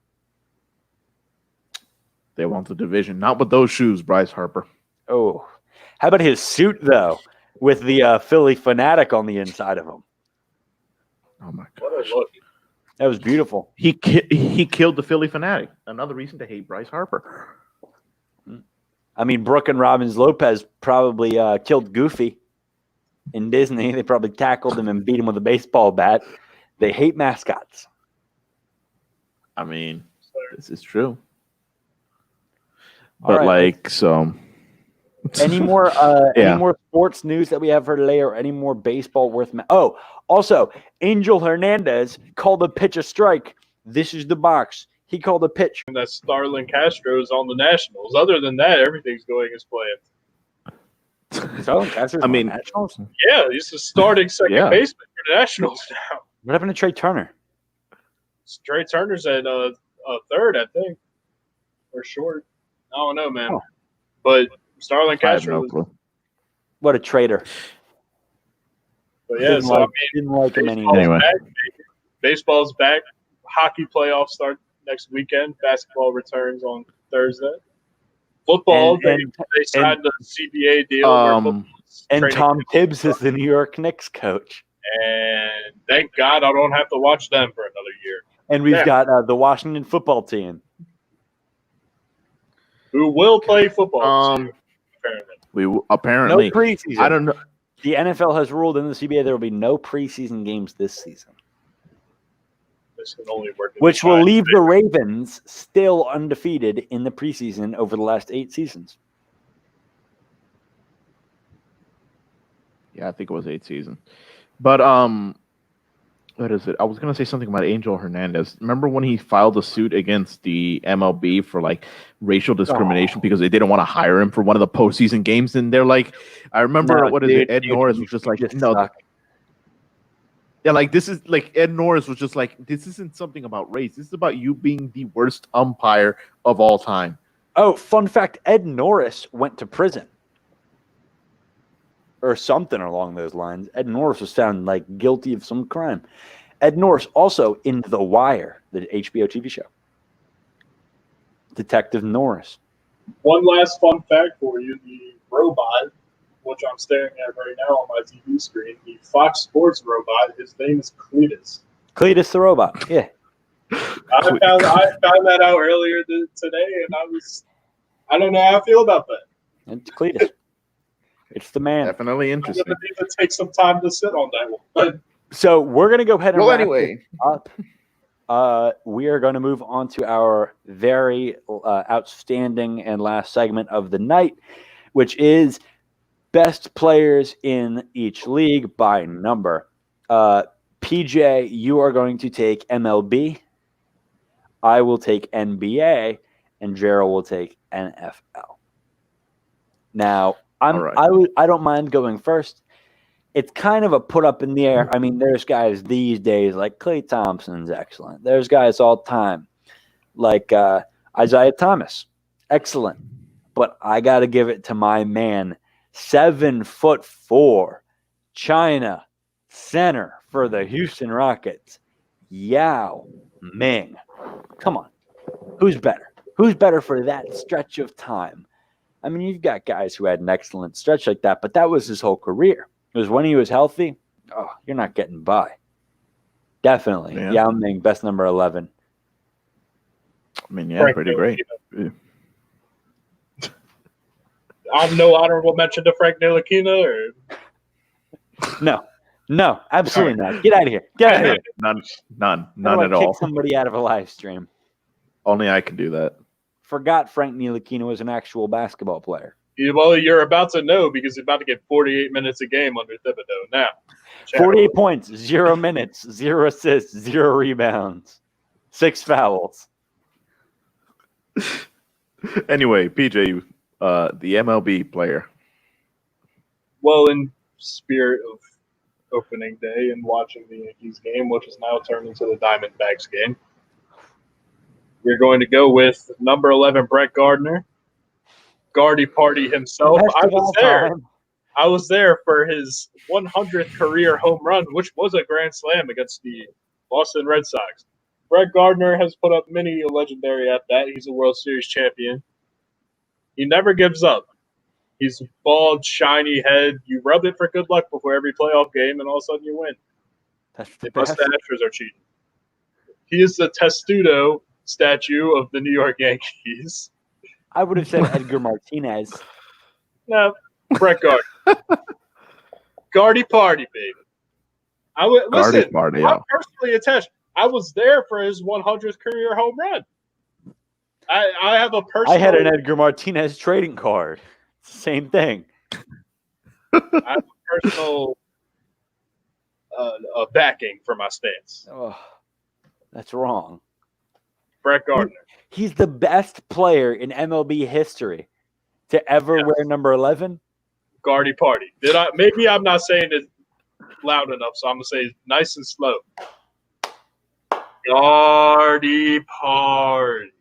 They want the division. Not with those shoes, Bryce Harper. Oh. How about his suit, though, with the Philly fanatic on the inside of him? Oh, my gosh. That was beautiful. He killed the Philly fanatic. Another reason to hate Bryce Harper. I mean, Brooke and Robbins Lopez probably killed Goofy in Disney. They probably tackled him and beat him with a baseball bat. They hate mascots. I mean, this is true. But Any more sports news that we have for today, or any more baseball worth? Also, Angel Hernandez called a pitch a strike. This is the box. He called a pitch. And that's Starlin Castro's on the Nationals. Other than that, everything's going as planned. Starlin Castro's on the Nationals? Yeah, he's the starting second baseman for the Nationals now. What happened to Trey Turner? Trey Turner's at third, I think, or short. I don't know, man. Oh. But Starlin Castro was what a traitor. But yeah, didn't like him anymore. Baseball's back. Hockey playoffs start next weekend. Basketball returns on Thursday. Football, they signed the CBA deal. And Tom Tibbs is the New York Knicks coach. And thank God I don't have to watch them for another year. And we've got the Washington football team, who will play football. Apparently. No preseason. I don't know. The NFL has ruled in the CBA there will be no preseason games this season. This can only work. Which will leave the Ravens still undefeated in the preseason over the last 8 seasons. Yeah, I think it was 8 seasons. But what is it? I was gonna say something about Angel Hernandez. Remember when he filed a suit against the MLB for like racial discrimination because they didn't want to hire him for one of the postseason games? And they're like, I remember Ed Norris was just like, no. Suck. Yeah, like this is like Ed Norris was just like, this isn't something about race. This is about you being the worst umpire of all time. Oh, fun fact: Ed Norris went to prison. Or something along those lines. Ed Norris was found like guilty of some crime. Ed Norris also in The Wire, the HBO TV show. Detective Norris. One last fun fact for you: the robot, which I'm staring at right now on my TV screen, the Fox Sports robot. His name is Cletus. Cletus the robot. Yeah. I found that out earlier today, and I don't know how I feel about that. It's Cletus. It's the man. Definitely interesting. I'm going to take some time to sit on that one. So we're going to go ahead and wrap it up. We are going to move on to our very outstanding and last segment of the night, which is best players in each league by number. PJ, you are going to take MLB. I will take NBA, and Gerald will take NFL. Now, I don't mind going first. It's kind of a put up in the air. I mean, there's guys these days like Klay Thompson's excellent. There's guys all time like Isaiah Thomas, excellent. But I got to give it to my man, 7'4", China center for the Houston Rockets, Yao Ming. Come on, who's better? Who's better for that stretch of time? I mean, you've got guys who had an excellent stretch like that, but that was his whole career. It was when he was healthy, you're not getting by. Definitely. Yeah. Yao Ming, best number 11. I mean, yeah, pretty great. I'm no honorable mention to Frank Ntilikina, or No, absolutely not. Get out of here. Get out of here. None at all. Kick somebody out of a live stream. Only I can do that. Forgot Frank Ntilikina was an actual basketball player. Well, you're about to know because you're about to get 48 minutes a game under Thibodeau now. 48 points, 0 minutes, 0 assists, 0 rebounds, 6 fouls. Anyway, PJ, the MLB player. Well, in spirit of opening day and watching the Yankees game, which is now turned into the Diamondbacks game, we're going to go with number 11, Brett Gardner. Gardy Party himself. I was there for his 100th career home run, which was a grand slam against the Boston Red Sox. Brett Gardner has put up many legendary at that. He's a World Series champion. He never gives up. He's bald, shiny head. You rub it for good luck before every playoff game, and all of a sudden you win. Plus the Astros are cheating. He is the Testudo statue of the New York Yankees. I would have said Edgar Martinez. No, Brett Gardner. Gardy Party, baby. Gardy Party, yeah. I'm personally attached. I was there for his 100th career home run. I have a personal. I had an Edgar Martinez trading card. Same thing. I have a personal backing for my stance. Oh, that's wrong. Brett Gardner. He's the best player in MLB history to ever wear number 11. Gardy Party. Maybe I'm not saying it loud enough, so I'm going to say it nice and slow. Gardy Party.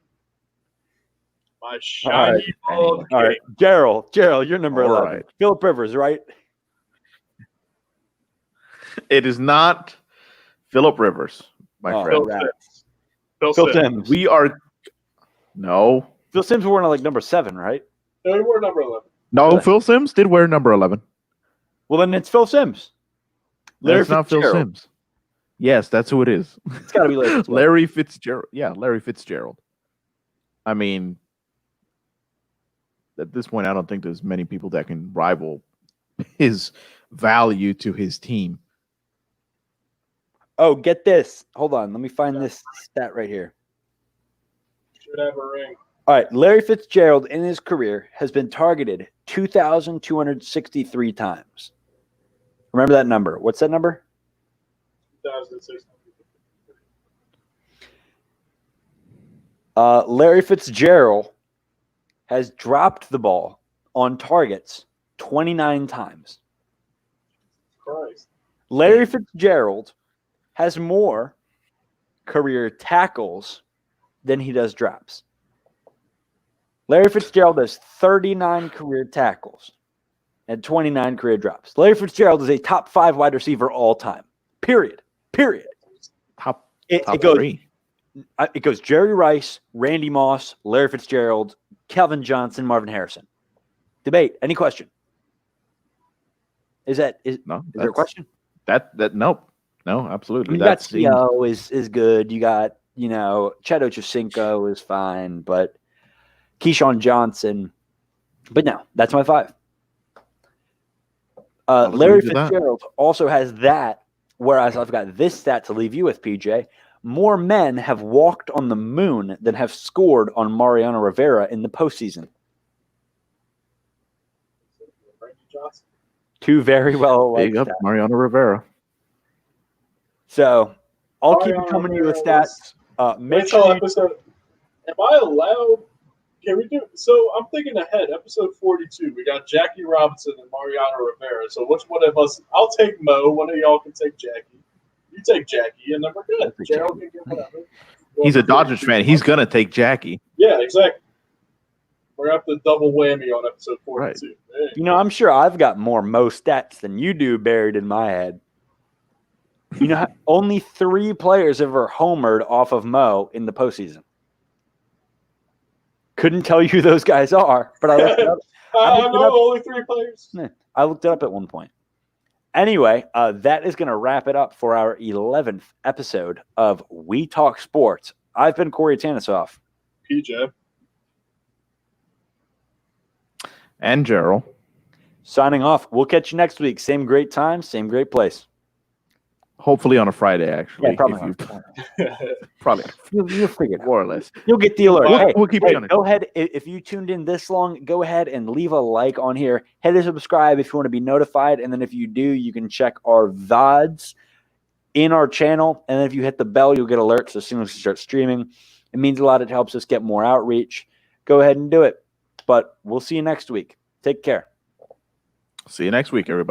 My shiny ball. All right. Gerald, you're number 11. Right. Philip Rivers, right? It is not Philip Rivers, my friend. Phil Sims. We are no. Phil Sims were like number 7, right? No, he wore number 11. No, Phil Sims did wear number 11. Well, then it's Phil Sims. That's not Phil Sims. Yes, that's who it is. It's got to be Larry. Larry Fitzgerald. Yeah, Larry Fitzgerald. I mean, at this point, I don't think there's many people that can rival his value to his team. Oh, get this. Hold on. Let me find this stat right here. Should have a ring. All right. Larry Fitzgerald in his career has been targeted 2,263 times. Remember that number. What's that number? 2006. Larry Fitzgerald has dropped the ball on targets 29 times. Christ. Larry Fitzgerald has more career tackles than he does drops. Larry Fitzgerald has 39 career tackles and 29 career drops. Larry Fitzgerald is a top 5 wide receiver all time. Period. Top It goes 3. It goes Jerry Rice, Randy Moss, Larry Fitzgerald, Calvin Johnson, Marvin Harrison. Debate. Any question? Is there a question? Nope. No, absolutely. You got Theo is good. You got, Cheto Chicinco is fine, but Keyshawn Johnson. But no, that's my 5. Larry Fitzgerald also has that, whereas I've got this stat to leave you with, PJ. More men have walked on the moon than have scored on Mariano Rivera in the postseason. 2 very well big up Mariano Rivera. So I'll keep coming to you with stats. Episode. Am I allowed? Can we do? So I'm thinking ahead. Episode 42. We got Jackie Robinson and Mariano Rivera. So which one of us? I'll take Mo. One of y'all can take Jackie. You take Jackie, and then we're good. Gerald can get whatever. He's a Dodgers fan. He's gonna take Jackie. Yeah, exactly. We're gonna have to double whammy on episode 42. Right. I'm sure I've got more Mo stats than you do buried in my head. Only 3 players ever homered off of Mo in the postseason. Couldn't tell you who those guys are, but I looked it up. Only 3 players. I looked it up at one point. Anyway, that is going to wrap it up for our 11th episode of We Talk Sports. I've been Corey Tanisoff. PJ. And Gerald. Signing off. We'll catch you next week. Same great time, same great place. Hopefully on a Friday, actually. Yeah, probably. Probably. You'll figure it out. More or less. You'll get the alert. We'll keep on it. Go ahead. If you tuned in this long, go ahead and leave a like on here. Hit and subscribe if you want to be notified. And then if you do, you can check our VODs in our channel. And then if you hit the bell, you'll get alerts as soon as we start streaming. It means a lot. It helps us get more outreach. Go ahead and do it. But we'll see you next week. Take care. See you next week, everybody.